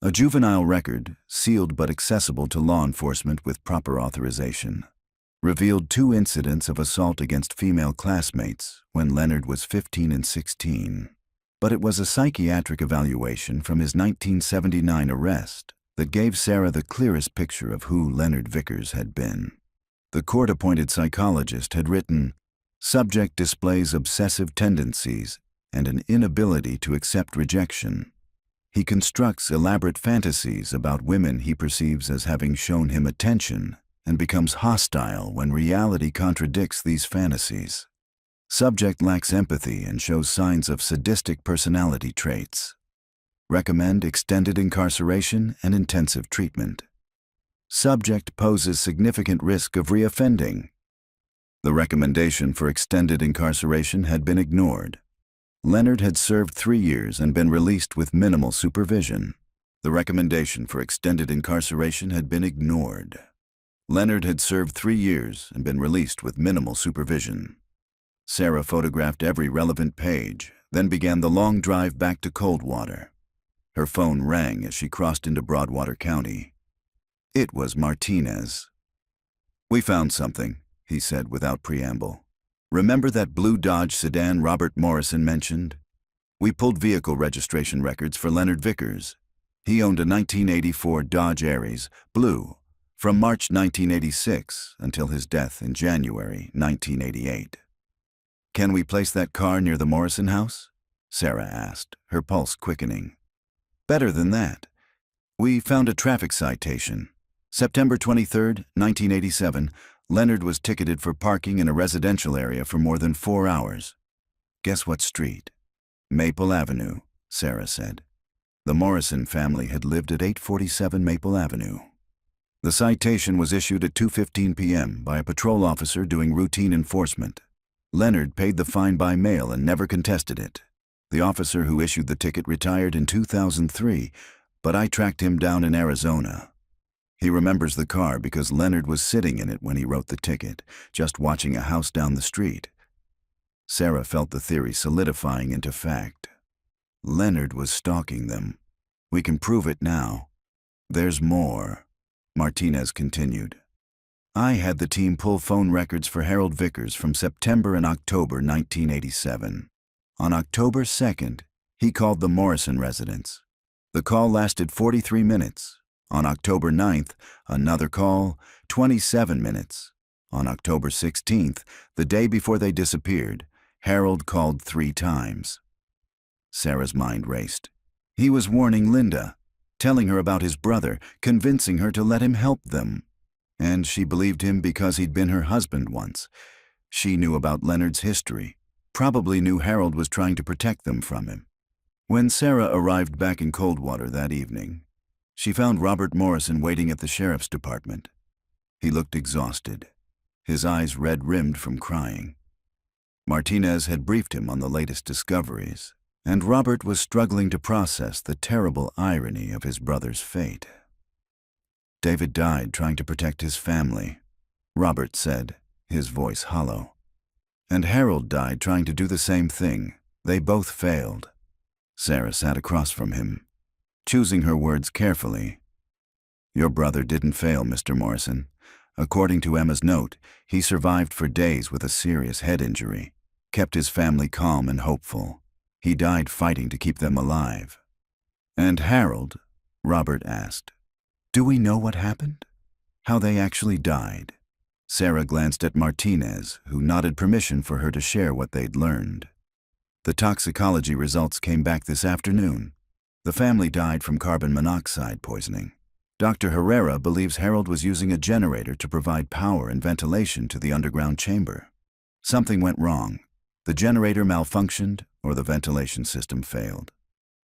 A juvenile record, sealed but accessible to law enforcement with proper authorization, revealed 2 incidents of assault against female classmates when Leonard was 15 and 16. But it was a psychiatric evaluation from his 1979 arrest that gave Sarah the clearest picture of who Leonard Vickers had been. The court-appointed psychologist had written, "Subject displays obsessive tendencies and an inability to accept rejection. He constructs elaborate fantasies about women he perceives as having shown him attention and becomes hostile when reality contradicts these fantasies. Subject lacks empathy and shows signs of sadistic personality traits. Recommend extended incarceration and intensive treatment. Subject poses significant risk of reoffending." The recommendation for extended incarceration had been ignored. Leonard had served 3 years and been released with minimal supervision. The recommendation for extended incarceration had been ignored. Leonard had served 3 years and been released with minimal supervision. Sarah photographed every relevant page, then began the long drive back to Coldwater. Her phone rang as she crossed into Broadwater County. It was Martinez. "We found something," he said without preamble. "Remember that blue Dodge sedan Robert Morrison mentioned? We pulled vehicle registration records for Leonard Vickers. He owned a 1984 Dodge Aries, blue, from March 1986 until his death in January 1988. Can we place that car near the Morrison house?" Sarah asked, her pulse quickening. "Better than that. We found a traffic citation. September 23, 1987, Leonard was ticketed for parking in a residential area for more than 4 hours. Guess what street?" "Maple Avenue," Sarah said. The Morrison family had lived at 847 Maple Avenue. The citation was issued at 2:15 p.m. by a patrol officer doing routine enforcement. Leonard paid the fine by mail and never contested it. The officer who issued the ticket retired in 2003, but I tracked him down in Arizona. He remembers the car because Leonard was sitting in it when he wrote the ticket, just watching a house down the street. Sarah felt the theory solidifying into fact. Leonard was stalking them. We can prove it now. There's more, Martinez continued. I had the team pull phone records for Harold Vickers from September and October 1987. On October 2nd, he called the Morrison residence. The call lasted 43 minutes. On October 9th, another call, 27 minutes. On October 16th, the day before they disappeared, Harold called 3 times. Sarah's mind raced. He was warning Linda, telling her about his brother, convincing her to let him help them. And she believed him because he'd been her husband once. She knew about Leonard's history, probably knew Harold was trying to protect them from him. When Sarah arrived back in Coldwater that evening, she found Robert Morrison waiting at the sheriff's department. He looked exhausted, his eyes red-rimmed from crying. Martinez had briefed him on the latest discoveries, and Robert was struggling to process the terrible irony of his brother's fate. David died trying to protect his family, Robert said, his voice hollow. And Harold died trying to do the same thing. They both failed. Sarah sat across from him, choosing her words carefully. Your brother didn't fail, Mr. Morrison. According to Emma's note, he survived for days with a serious head injury, kept his family calm and hopeful. He died fighting to keep them alive. And Harold? Robert asked. Do we know what happened? How they actually died? Sarah glanced at Martinez, who nodded permission for her to share what they'd learned. The toxicology results came back this afternoon. The family died from carbon monoxide poisoning. Dr. Herrera believes Harold was using a generator to provide power and ventilation to the underground chamber. Something went wrong. The generator malfunctioned or the ventilation system failed.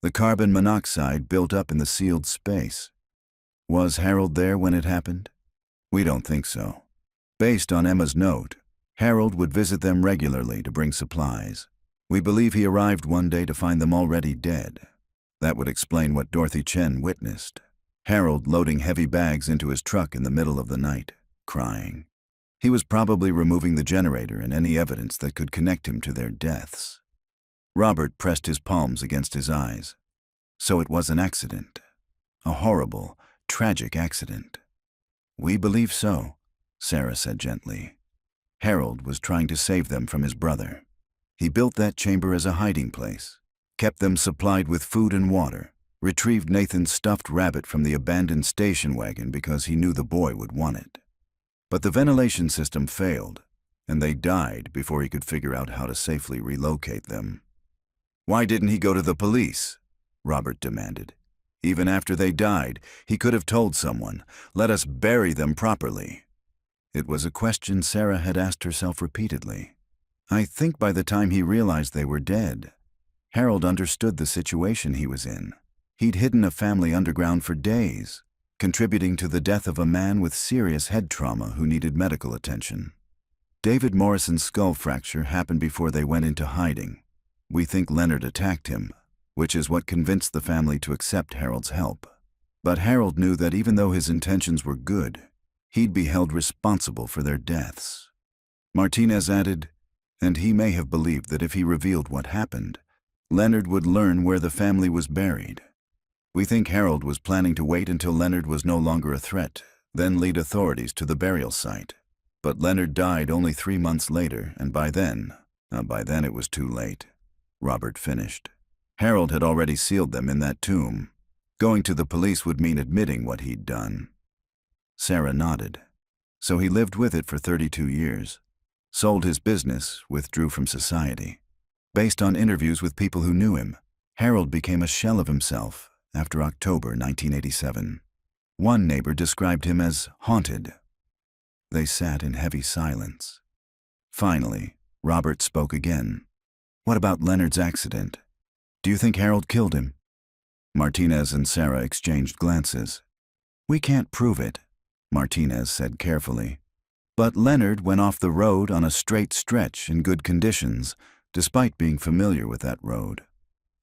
The carbon monoxide built up in the sealed space. Was Harold there when it happened? We don't think so. Based on Emma's note, Harold would visit them regularly to bring supplies. We believe he arrived one day to find them already dead. That would explain what Dorothy Chen witnessed. Harold loading heavy bags into his truck in the middle of the night, crying. He was probably removing the generator and any evidence that could connect him to their deaths. Robert pressed his palms against his eyes. So it was an accident. A horrible, tragic accident. We believe so, Sarah said gently. Harold was trying to save them from his brother. He built that chamber as a hiding place, kept them supplied with food and water, retrieved Nathan's stuffed rabbit from the abandoned station wagon because he knew the boy would want it. But the ventilation system failed, and they died before he could figure out how to safely relocate them. Why didn't he go to the police? Robert demanded. Even after they died, he could have told someone, let us bury them properly. It was a question Sarah had asked herself repeatedly. I think by the time he realized they were dead, Harold understood the situation he was in. He'd hidden a family underground for days, contributing to the death of a man with serious head trauma who needed medical attention. David Morrison's skull fracture happened before they went into hiding. We think Leonard attacked him, which is what convinced the family to accept Harold's help. But Harold knew that even though his intentions were good, he'd be held responsible for their deaths. Martinez added, and he may have believed that if he revealed what happened, Leonard would learn where the family was buried. We think Harold was planning to wait until Leonard was no longer a threat, then lead authorities to the burial site. But Leonard died only 3 months later, and by then it was too late. Robert finished. Harold had already sealed them in that tomb. Going to the police would mean admitting what he'd done. Sarah nodded. So he lived with it for 32 years. Sold his business, withdrew from society. Based on interviews with people who knew him, Harold became a shell of himself after October 1987. One neighbor described him as haunted. They sat in heavy silence. Finally, Robert spoke again. What about Leonard's accident? Do you think Harold killed him? Martinez and Sarah exchanged glances. We can't prove it, Martinez said carefully. But Leonard went off the road on a straight stretch in good conditions, despite being familiar with that road.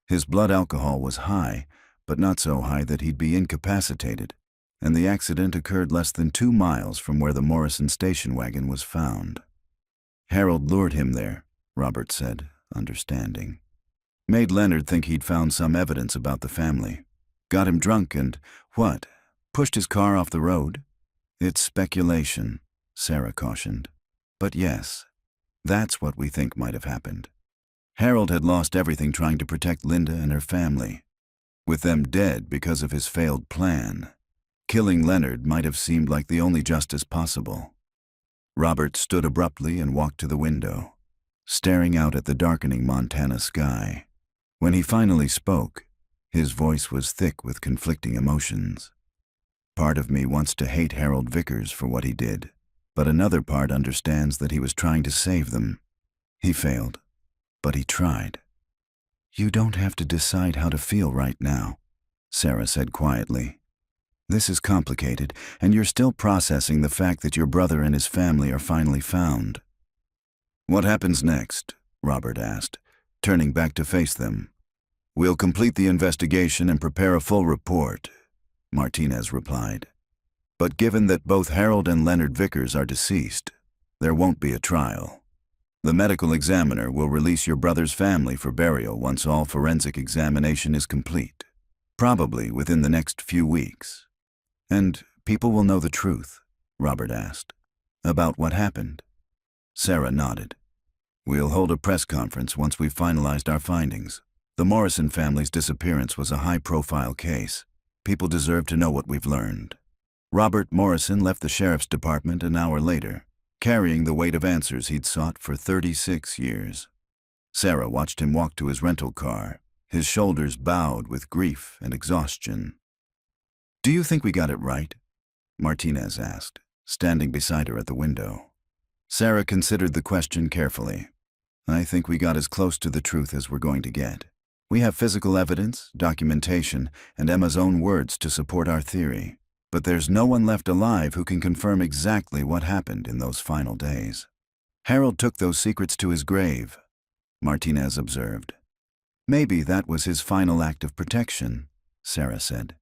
His blood alcohol was high, but not so high that he'd be incapacitated, and the accident occurred less than 2 miles from where the Morrison station wagon was found. Harold lured him there, Robert said, understanding. Made Leonard think he'd found some evidence about the family. Got him drunk and, what, pushed his car off the road? It's speculation, Sarah cautioned. But yes, that's what we think might have happened. Harold had lost everything trying to protect Linda and her family. With them dead because of his failed plan, killing Leonard might have seemed like the only justice possible. Robert stood abruptly and walked to the window, staring out at the darkening Montana sky. When he finally spoke, his voice was thick with conflicting emotions. Part of me wants to hate Harold Vickers for what he did, but another part understands that he was trying to save them. He failed, but he tried. You don't have to decide how to feel right now, Sarah said quietly. This is complicated, and you're still processing the fact that your brother and his family are finally found. What happens next? Robert asked, turning back to face them. We'll complete the investigation and prepare a full report, Martinez replied. But given that both Harold and Leonard Vickers are deceased, there won't be a trial. The medical examiner will release your brother's family for burial once all forensic examination is complete, probably within the next few weeks. And people will know the truth, Robert asked. About what happened? Sarah nodded. We'll hold a press conference once we've finalized our findings. The Morrison family's disappearance was a high-profile case. People deserve to know what we've learned. Robert Morrison left the sheriff's department an hour later, carrying the weight of answers he'd sought for 36 years. Sarah watched him walk to his rental car, his shoulders bowed with grief and exhaustion. "Do you think we got it right?" Martinez asked, standing beside her at the window. Sarah considered the question carefully. "I think we got as close to the truth as we're going to get. We have physical evidence, documentation, and Emma's own words to support our theory. But there's no one left alive who can confirm exactly what happened in those final days." "Harold took those secrets to his grave," Martinez observed. "Maybe that was his final act of protection," Sarah said,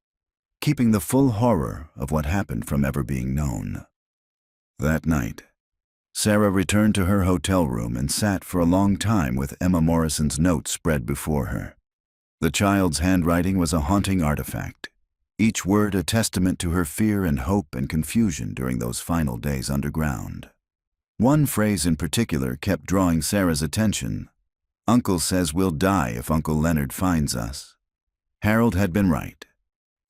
"keeping the full horror of what happened from ever being known." That night, Sarah returned to her hotel room and sat for a long time with Emma Morrison's notes spread before her. The child's handwriting was a haunting artifact, each word a testament to her fear and hope and confusion during those final days underground. One phrase in particular kept drawing Sarah's attention. "Uncle says we'll die if Uncle Leonard finds us." Harold had been right.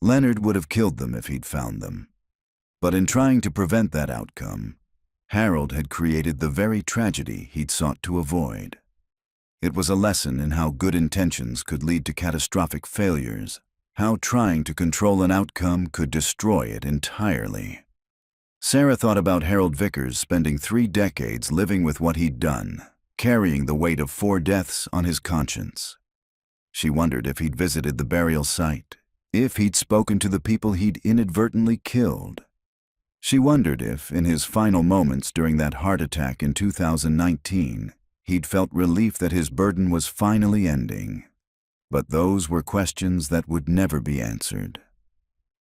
Leonard would have killed them if he'd found them. But in trying to prevent that outcome, Harold had created the very tragedy he'd sought to avoid. It was a lesson in how good intentions could lead to catastrophic failures, how trying to control an outcome could destroy it entirely. Sarah thought about Harold Vickers spending 3 decades living with what he'd done, carrying the weight of 4 deaths on his conscience. She wondered if he'd visited the burial site, if he'd spoken to the people he'd inadvertently killed. She wondered if, in his final moments during that heart attack in 2019, he'd felt relief that his burden was finally ending. But those were questions that would never be answered.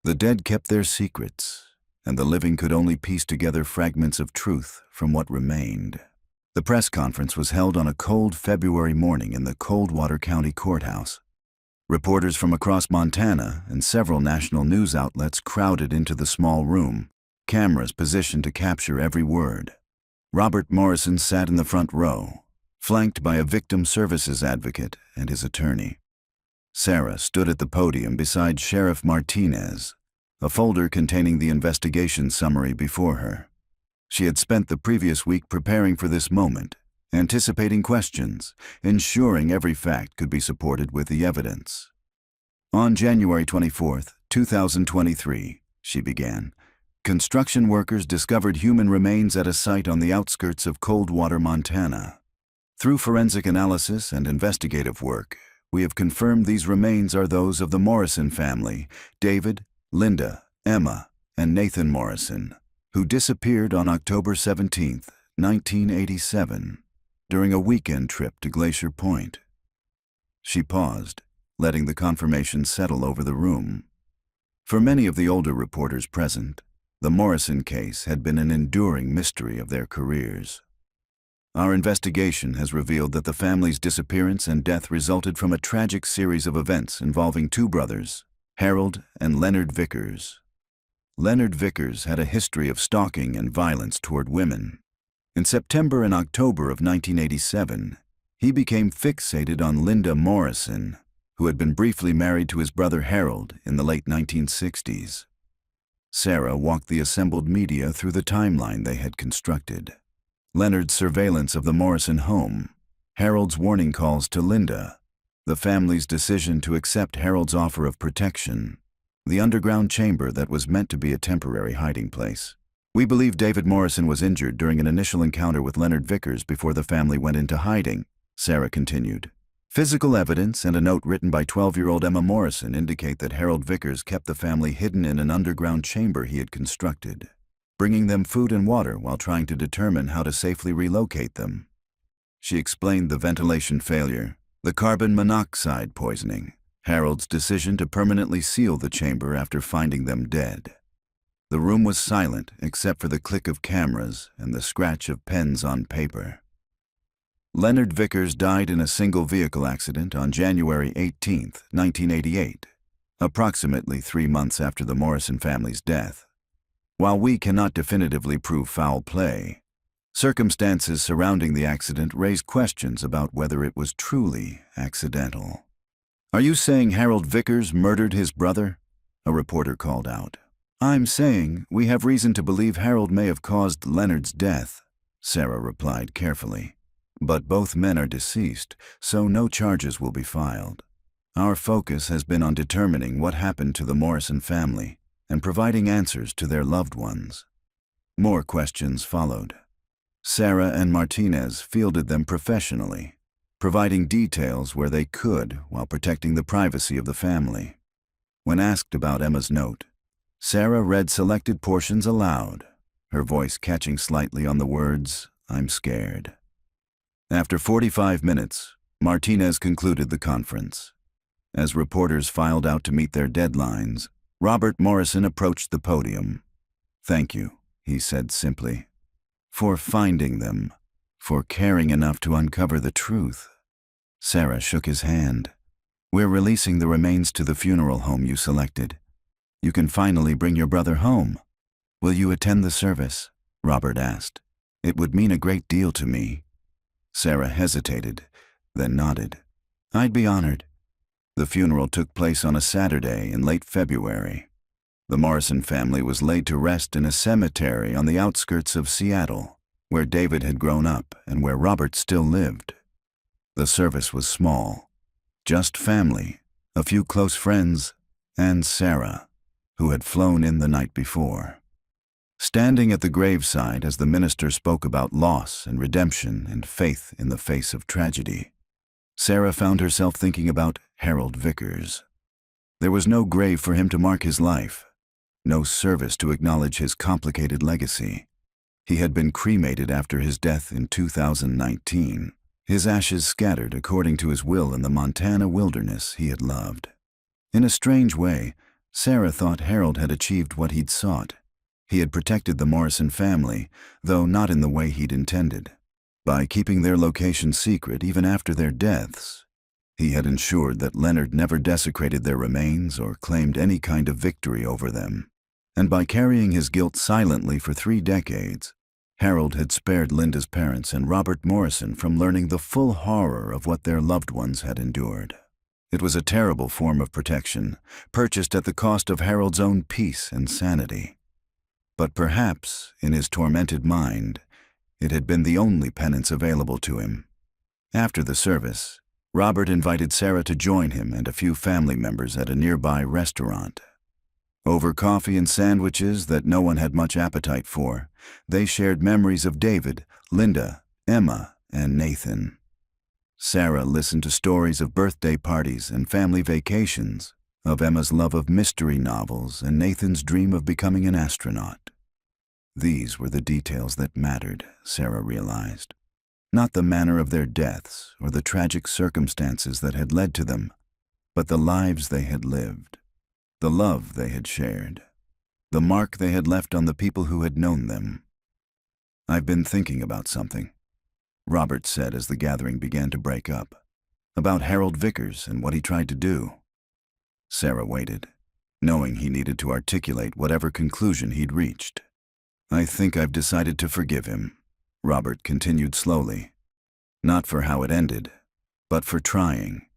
The dead kept their secrets, and the living could only piece together fragments of truth from what remained. The press conference was held on a cold February morning in the Coldwater County Courthouse. Reporters from across Montana and several national news outlets crowded into the small room, cameras positioned to capture every word. Robert Morrison sat in the front row, flanked by a victim services advocate and his attorney. Sarah stood at the podium beside Sheriff Martinez, a folder containing the investigation summary before her. She had spent the previous week preparing for this moment, anticipating questions, ensuring every fact could be supported with the evidence. "On January 24, 2023, she began, construction workers discovered human remains at a site on the outskirts of Coldwater, Montana. Through forensic analysis and investigative work, we have confirmed these remains are those of the Morrison family, David, Linda, Emma, and Nathan Morrison, who disappeared on October 17, 1987, during a weekend trip to Glacier Point." She paused, letting the confirmation settle over the room. For many of the older reporters present, the Morrison case had been an enduring mystery of their careers. "Our investigation has revealed that the family's disappearance and death resulted from a tragic series of events involving 2 brothers, Harold and Leonard Vickers. Leonard Vickers had a history of stalking and violence toward women. In September and October of 1987, he became fixated on Linda Morrison, who had been briefly married to his brother Harold in the late 1960s. Sarah walked the assembled media through the timeline they had constructed. Leonard's surveillance of the Morrison home, Harold's warning calls to Linda, the family's decision to accept Harold's offer of protection, the underground chamber that was meant to be a temporary hiding place. "We believe David Morrison was injured during an initial encounter with Leonard Vickers before the family went into hiding," Sarah continued. "Physical evidence and a note written by 12-year-old Emma Morrison indicate that Harold Vickers kept the family hidden in an underground chamber he had constructed, bringing them food and water while trying to determine how to safely relocate them." She explained the ventilation failure, the carbon monoxide poisoning, Harold's decision to permanently seal the chamber after finding them dead. The room was silent except for the click of cameras and the scratch of pens on paper. Leonard Vickers died in a single vehicle accident on January 18, 1988, approximately 3 months after the Morrison family's death. While we cannot definitively prove foul play, circumstances surrounding the accident raise questions about whether it was truly accidental. "Are you saying Harold Vickers murdered his brother?" a reporter called out. "I'm saying we have reason to believe Harold may have caused Leonard's death," Sarah replied carefully. "But both men are deceased, so no charges will be filed. Our focus has been on determining what happened to the Morrison family and providing answers to their loved ones." More questions followed. Sarah and Martinez fielded them professionally, providing details where they could while protecting the privacy of the family. When asked about Emma's note, Sarah read selected portions aloud, her voice catching slightly on the words, "I'm scared." After 45 minutes, Martinez concluded the conference. As reporters filed out to meet their deadlines, Robert Morrison approached the podium. "Thank you," he said simply, "for finding them, for caring enough to uncover the truth." Sarah shook his hand. "We're releasing the remains to the funeral home you selected. You can finally bring your brother home. Will you attend the service?" Robert asked. "It would mean a great deal to me." Sarah hesitated, then nodded. "I'd be honored." The funeral took place on a Saturday in late February. The Morrison family was laid to rest in a cemetery on the outskirts of Seattle, where David had grown up and where Robert still lived. The service was small, just family, a few close friends, and Sarah, who had flown in the night before. Standing at the graveside as the minister spoke about loss and redemption and faith in the face of tragedy, Sarah found herself thinking about Harold Vickers. There was no grave for him to mark his life, no service to acknowledge his complicated legacy. He had been cremated after his death in 2019, his ashes scattered according to his will in the Montana wilderness he had loved. In a strange way, Sarah thought Harold had achieved what he'd sought. He had protected the Morrison family, though not in the way he'd intended. By keeping their location secret even after their deaths, he had ensured that Leonard never desecrated their remains or claimed any kind of victory over them. And by carrying his guilt silently for 3 decades, Harold had spared Linda's parents and Robert Morrison from learning the full horror of what their loved ones had endured. It was a terrible form of protection, purchased at the cost of Harold's own peace and sanity. But perhaps, in his tormented mind, it had been the only penance available to him. After the service, Robert invited Sarah to join him and a few family members at a nearby restaurant. Over coffee and sandwiches that no one had much appetite for, they shared memories of David, Linda, Emma, and Nathan. Sarah listened to stories of birthday parties and family vacations, of Emma's love of mystery novels and Nathan's dream of becoming an astronaut. These were the details that mattered, Sarah realized. Not the manner of their deaths or the tragic circumstances that had led to them, but the lives they had lived, the love they had shared, the mark they had left on the people who had known them. "I've been thinking about something," Robert said as the gathering began to break up, "about Harold Vickers and what he tried to do." Sarah waited, knowing he needed to articulate whatever conclusion he'd reached. "I think I've decided to forgive him," Robert continued slowly. "Not for how it ended, but for trying.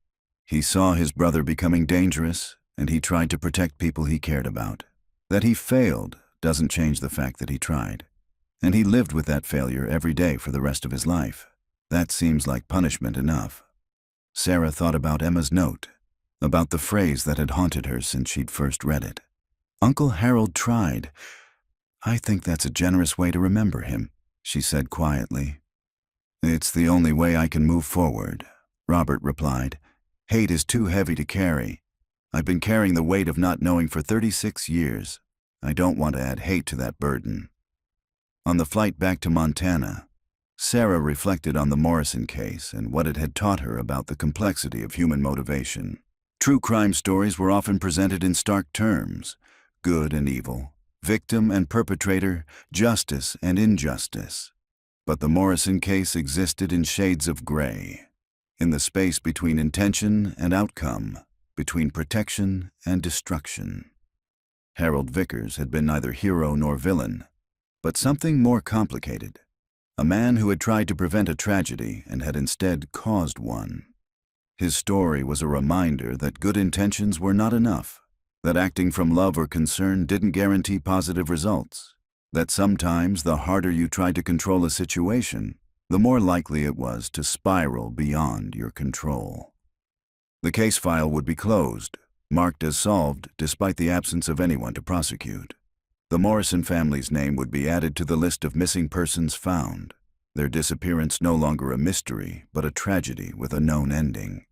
He saw his brother becoming dangerous, and he tried to protect people he cared about. That he failed doesn't change the fact that he tried. And he lived with that failure every day for the rest of his life. That seems like punishment enough." Sarah thought about Emma's note, about the phrase that had haunted her since she'd first read it. "Uncle Harold tried. I think that's a generous way to remember him," she said quietly. "It's the only way I can move forward," Robert replied. "Hate is too heavy to carry. I've been carrying the weight of not knowing for 36 years. I don't want to add hate to that burden." On the flight back to Montana, Sarah reflected on the Morrison case and what it had taught her about the complexity of human motivation. True crime stories were often presented in stark terms: good and evil, victim and perpetrator, justice and injustice. But the Morrison case existed in shades of gray, in the space between intention and outcome, between protection and destruction. Harold Vickers had been neither hero nor villain, but something more complicated. A man who had tried to prevent a tragedy and had instead caused one. His story was a reminder that good intentions were not enough, that acting from love or concern didn't guarantee positive results, that sometimes the harder you tried to control a situation, the more likely it was to spiral beyond your control. The case file would be closed, marked as solved despite the absence of anyone to prosecute. The Morrison family's name would be added to the list of missing persons found, their disappearance no longer a mystery but a tragedy with a known ending.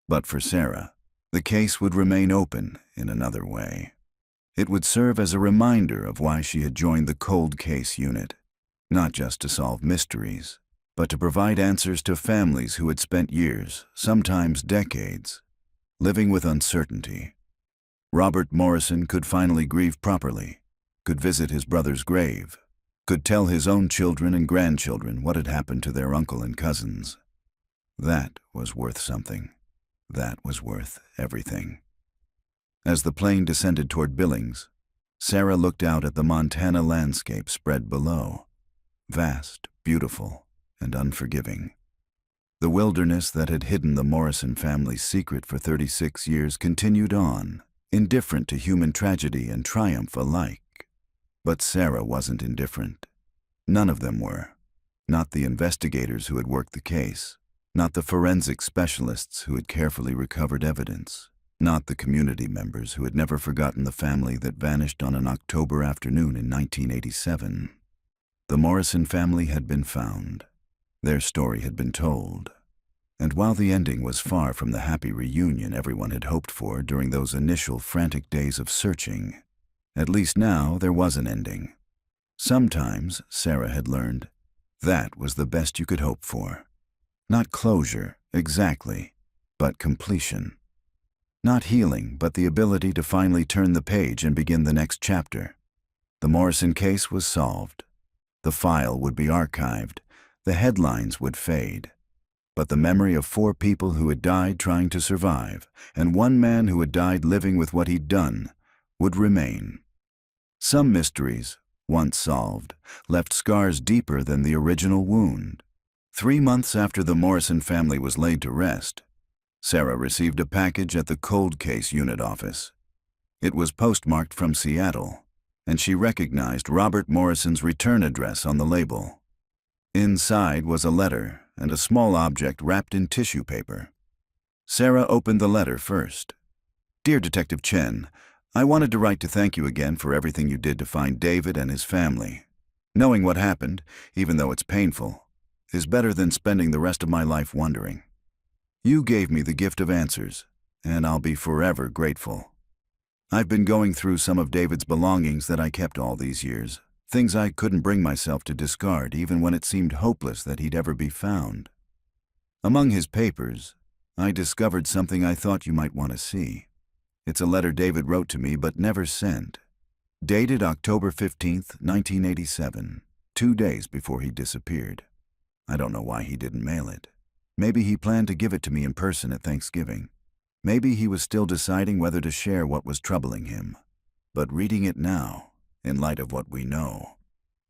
But for Sarah, the case would remain open in another way. It would serve as a reminder of why she had joined the cold case unit, not just to solve mysteries, but to provide answers to families who had spent years, sometimes decades, living with uncertainty. Robert Morrison could finally grieve properly, could visit his brother's grave, could tell his own children and grandchildren what had happened to their uncle and cousins. That was worth something. That was worth everything. As the plane descended toward Billings, Sarah looked out at the Montana landscape spread below, vast, beautiful, and unforgiving. The wilderness that had hidden the Morrison family's secret for 36 years continued on, indifferent to human tragedy and triumph alike. But Sarah wasn't indifferent. None of them were. Not the investigators who had worked the case, not the forensic specialists who had carefully recovered evidence, not the community members who had never forgotten the family that vanished on an October afternoon in 1987. The Morrison family had been found. Their story had been told. And while the ending was far from the happy reunion everyone had hoped for during those initial frantic days of searching, at least now there was an ending. Sometimes, Sarah had learned, that was the best you could hope for. Not closure, exactly, but completion. Not healing, but the ability to finally turn the page and begin the next chapter. The Morrison case was solved. The file would be archived. The headlines would fade. But the memory of 4 people who had died trying to survive, and 1 man who had died living with what he'd done, would remain. Some mysteries, once solved, left scars deeper than the original wound. 3 months after the Morrison family was laid to rest, Sarah received a package at the cold case unit office. It was postmarked from Seattle, and she recognized Robert Morrison's return address on the label. Inside was a letter and a small object wrapped in tissue paper. Sarah opened the letter first. "Dear Detective Chen, I wanted to write to thank you again for everything you did to find David and his family. Knowing what happened, even though it's painful, is better than spending the rest of my life wondering. You gave me the gift of answers, and I'll be forever grateful. I've been going through some of David's belongings that I kept all these years, things I couldn't bring myself to discard even when it seemed hopeless that he'd ever be found. Among his papers, I discovered something I thought you might want to see. It's a letter David wrote to me but never sent. Dated October 15th, 1987, 2 days before he disappeared. I don't know why he didn't mail it. Maybe he planned to give it to me in person at Thanksgiving. Maybe he was still deciding whether to share what was troubling him. But reading it now, in light of what we know,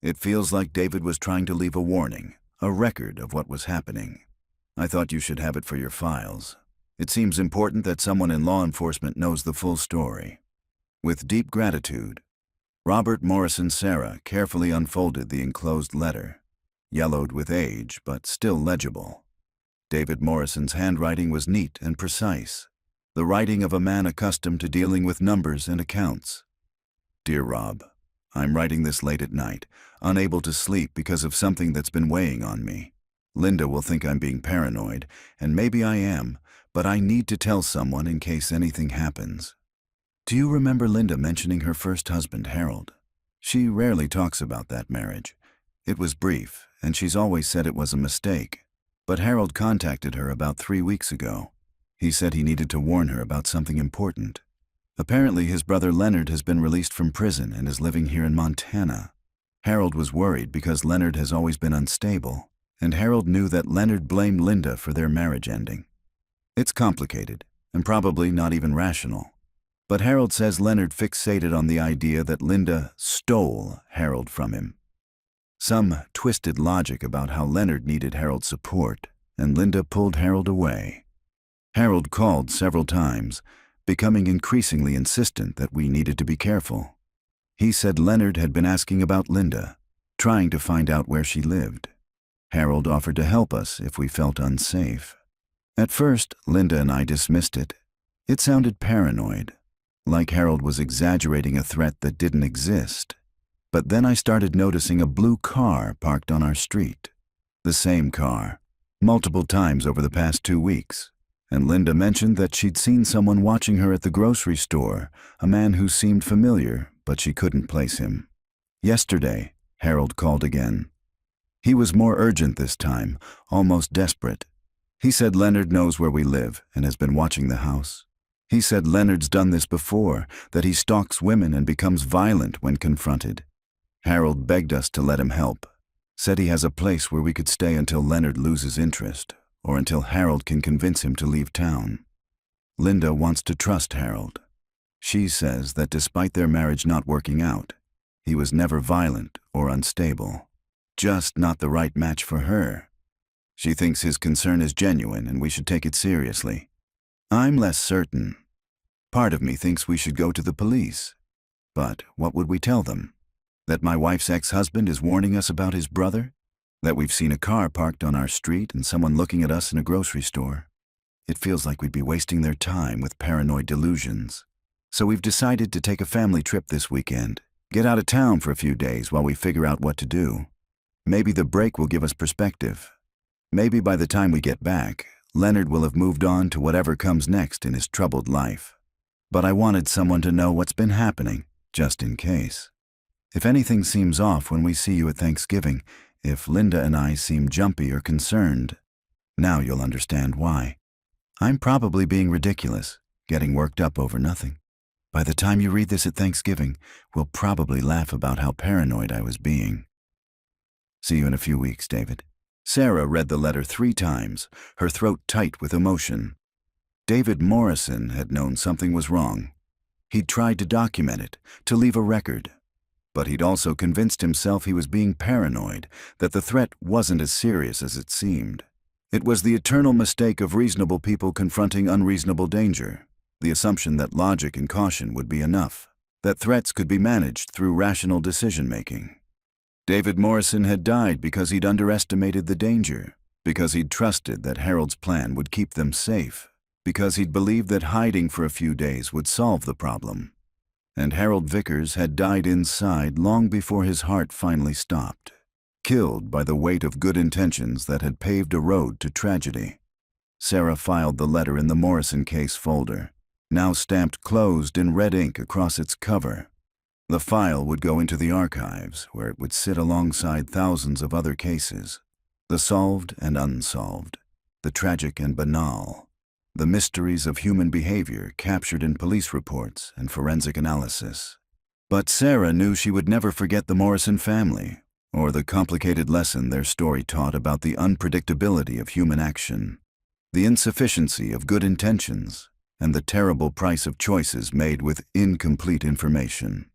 it feels like David was trying to leave a warning, a record of what was happening. I thought you should have it for your files. It seems important that someone in law enforcement knows the full story." With deep gratitude, Robert Morrison Sarah carefully unfolded the enclosed letter, yellowed with age but still legible. David Morrison's handwriting was neat and precise, the writing of a man accustomed to dealing with numbers and accounts. "Dear Rob, I'm writing this late at night, unable to sleep because of something that's been weighing on me. Linda will think I'm being paranoid, and maybe I am, but I need to tell someone in case anything happens. Do you remember Linda mentioning her first husband, Harold? She rarely talks about that marriage. It was brief, and she's always said it was a mistake. But Harold contacted her about 3 weeks ago. He said he needed to warn her about something important. Apparently his brother Leonard has been released from prison and is living here in Montana. Harold was worried because Leonard has always been unstable, and Harold knew that Leonard blamed Linda for their marriage ending. It's complicated, and probably not even rational. But Harold says Leonard fixated on the idea that Linda stole Harold from him. Some twisted logic about how Leonard needed Harold's support, and Linda pulled Harold away. Harold called several times, becoming increasingly insistent that we needed to be careful. He said Leonard had been asking about Linda, trying to find out where she lived. Harold offered to help us if we felt unsafe. At first, Linda and I dismissed it. It sounded paranoid, like Harold was exaggerating a threat that didn't exist. But then I started noticing a blue car parked on our street. The same car, multiple times over the past 2 weeks. And Linda mentioned that she'd seen someone watching her at the grocery store, a man who seemed familiar, but she couldn't place him. Yesterday, Harold called again. He was more urgent this time, almost desperate. He said Leonard knows where we live and has been watching the house. He said Leonard's done this before, that he stalks women and becomes violent when confronted. Harold begged us to let him help, said he has a place where we could stay until Leonard loses interest, or until Harold can convince him to leave town. Linda wants to trust Harold. She says that despite their marriage not working out, he was never violent or unstable, just not the right match for her. She thinks his concern is genuine and we should take it seriously. I'm less certain. Part of me thinks we should go to the police. But what would we tell them? That my wife's ex-husband is warning us about his brother? That we've seen a car parked on our street and someone looking at us in a grocery store? It feels like we'd be wasting their time with paranoid delusions. So we've decided to take a family trip this weekend, get out of town for a few days while we figure out what to do. Maybe the break will give us perspective. Maybe by the time we get back, Leonard will have moved on to whatever comes next in his troubled life. But I wanted someone to know what's been happening, just in case. If anything seems off when we see you at Thanksgiving, if Linda and I seem jumpy or concerned, now you'll understand why. I'm probably being ridiculous, getting worked up over nothing. By the time you read this at Thanksgiving, we'll probably laugh about how paranoid I was being. See you in a few weeks, David. Sarah read the letter 3 times, her throat tight with emotion. David Morrison had known something was wrong. He'd tried to document it, to leave a record. But he'd also convinced himself he was being paranoid, that the threat wasn't as serious as it seemed. It was the eternal mistake of reasonable people confronting unreasonable danger, the assumption that logic and caution would be enough, that threats could be managed through rational decision-making. David Morrison had died because he'd underestimated the danger, because he'd trusted that Harold's plan would keep them safe, because he'd believed that hiding for a few days would solve the problem. And Harold Vickers had died inside long before his heart finally stopped, killed by the weight of good intentions that had paved a road to tragedy. Sarah filed the letter in the Morrison case folder, now stamped closed in red ink across its cover. The file would go into the archives, where it would sit alongside thousands of other cases, the solved and unsolved, the tragic and banal, the mysteries of human behavior captured in police reports and forensic analysis. But Sarah knew she would never forget the Morrison family, or the complicated lesson their story taught about the unpredictability of human action, the insufficiency of good intentions, and the terrible price of choices made with incomplete information.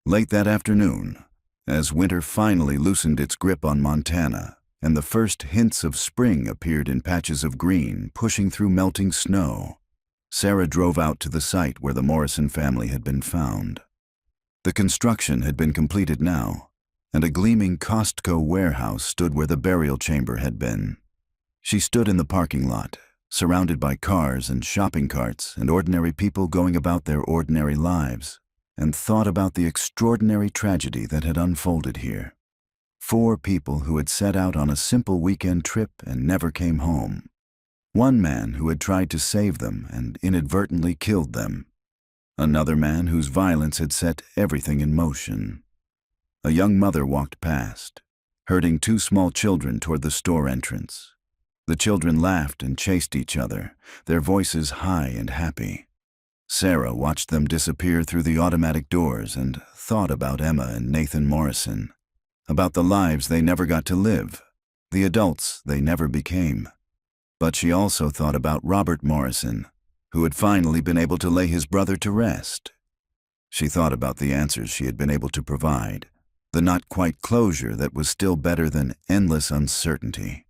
Late that afternoon, as winter finally loosened its grip on Montana, and the first hints of spring appeared in patches of green pushing through melting snow, Sarah drove out to the site where the Morrison family had been found. The construction had been completed now, and a gleaming Costco warehouse stood where the burial chamber had been. She stood in the parking lot, surrounded by cars and shopping carts and ordinary people going about their ordinary lives, and thought about the extraordinary tragedy that had unfolded here. 4 people who had set out on a simple weekend trip and never came home. One man who had tried to save them and inadvertently killed them. Another man whose violence had set everything in motion. A young mother walked past, herding 2 small children toward the store entrance. The children laughed and chased each other, their voices high and happy. Sarah watched them disappear through the automatic doors and thought about Emma and Nathan Morrison, about the lives they never got to live, the adults they never became. But she also thought about Robert Morrison, who had finally been able to lay his brother to rest. She thought about the answers she had been able to provide, the not-quite closure that was still better than endless uncertainty.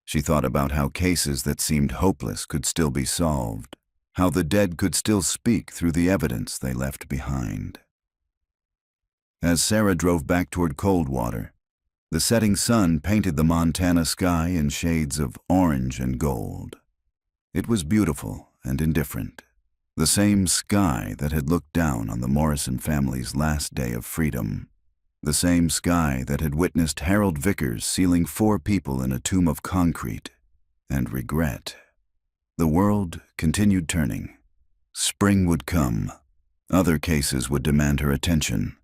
She thought about how cases that seemed hopeless could still be solved, how the dead could still speak through the evidence they left behind. As Sarah drove back toward Coldwater, the setting sun painted the Montana sky in shades of orange and gold. It was beautiful and indifferent, the same sky that had looked down on the Morrison family's last day of freedom, the same sky that had witnessed Harold Vickers sealing 4 people in a tomb of concrete and regret. The world continued turning. Spring would come. Other cases would demand her attention.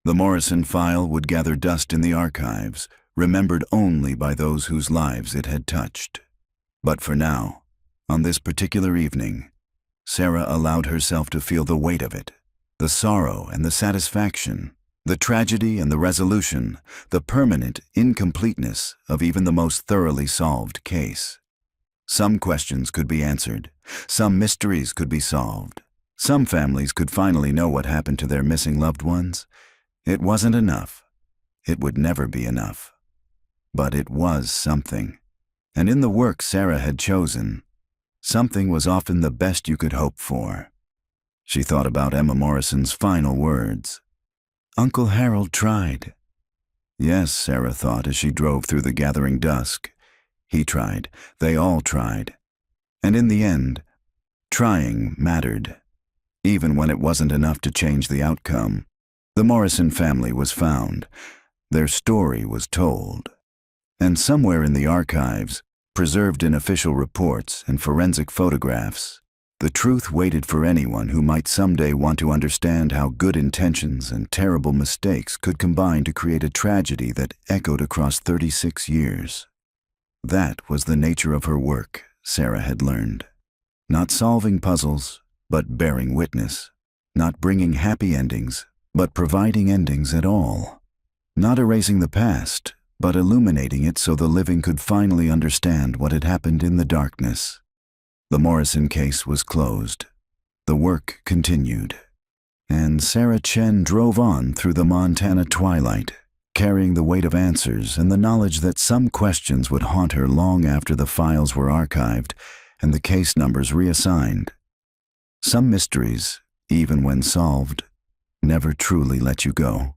The Morrison file would gather dust in the archives, remembered only by those whose lives it had touched. But for now, on this particular evening, Sarah allowed herself to feel the weight of it, the sorrow and the satisfaction, the tragedy and the resolution, the permanent incompleteness of even the most thoroughly solved case. Some questions could be answered. Some mysteries could be solved. Some families could finally know what happened to their missing loved ones. It wasn't enough. It would never be enough. But it was something. And in the work Sarah had chosen, something was often the best you could hope for. She thought about Emma Morrison's final words. "Uncle Harold tried." Yes, Sarah thought as she drove through the gathering dusk. He tried. They all tried. And in the end, trying mattered. Even when it wasn't enough to change the outcome, the Morrison family was found. Their story was told. And somewhere in the archives, preserved in official reports and forensic photographs, the truth waited for anyone who might someday want to understand how good intentions and terrible mistakes could combine to create a tragedy that echoed across 36 years. That was the nature of her work, Sarah had learned. Not solving puzzles, but bearing witness. Not bringing happy endings, but providing endings at all. Not erasing the past, but illuminating it so the living could finally understand what had happened in the darkness. The Morrison case was closed. The work continued. And Sarah Chen drove on through the Montana twilight, carrying the weight of answers and the knowledge that some questions would haunt her long after the files were archived and the case numbers reassigned. Some mysteries, even when solved, never truly let you go.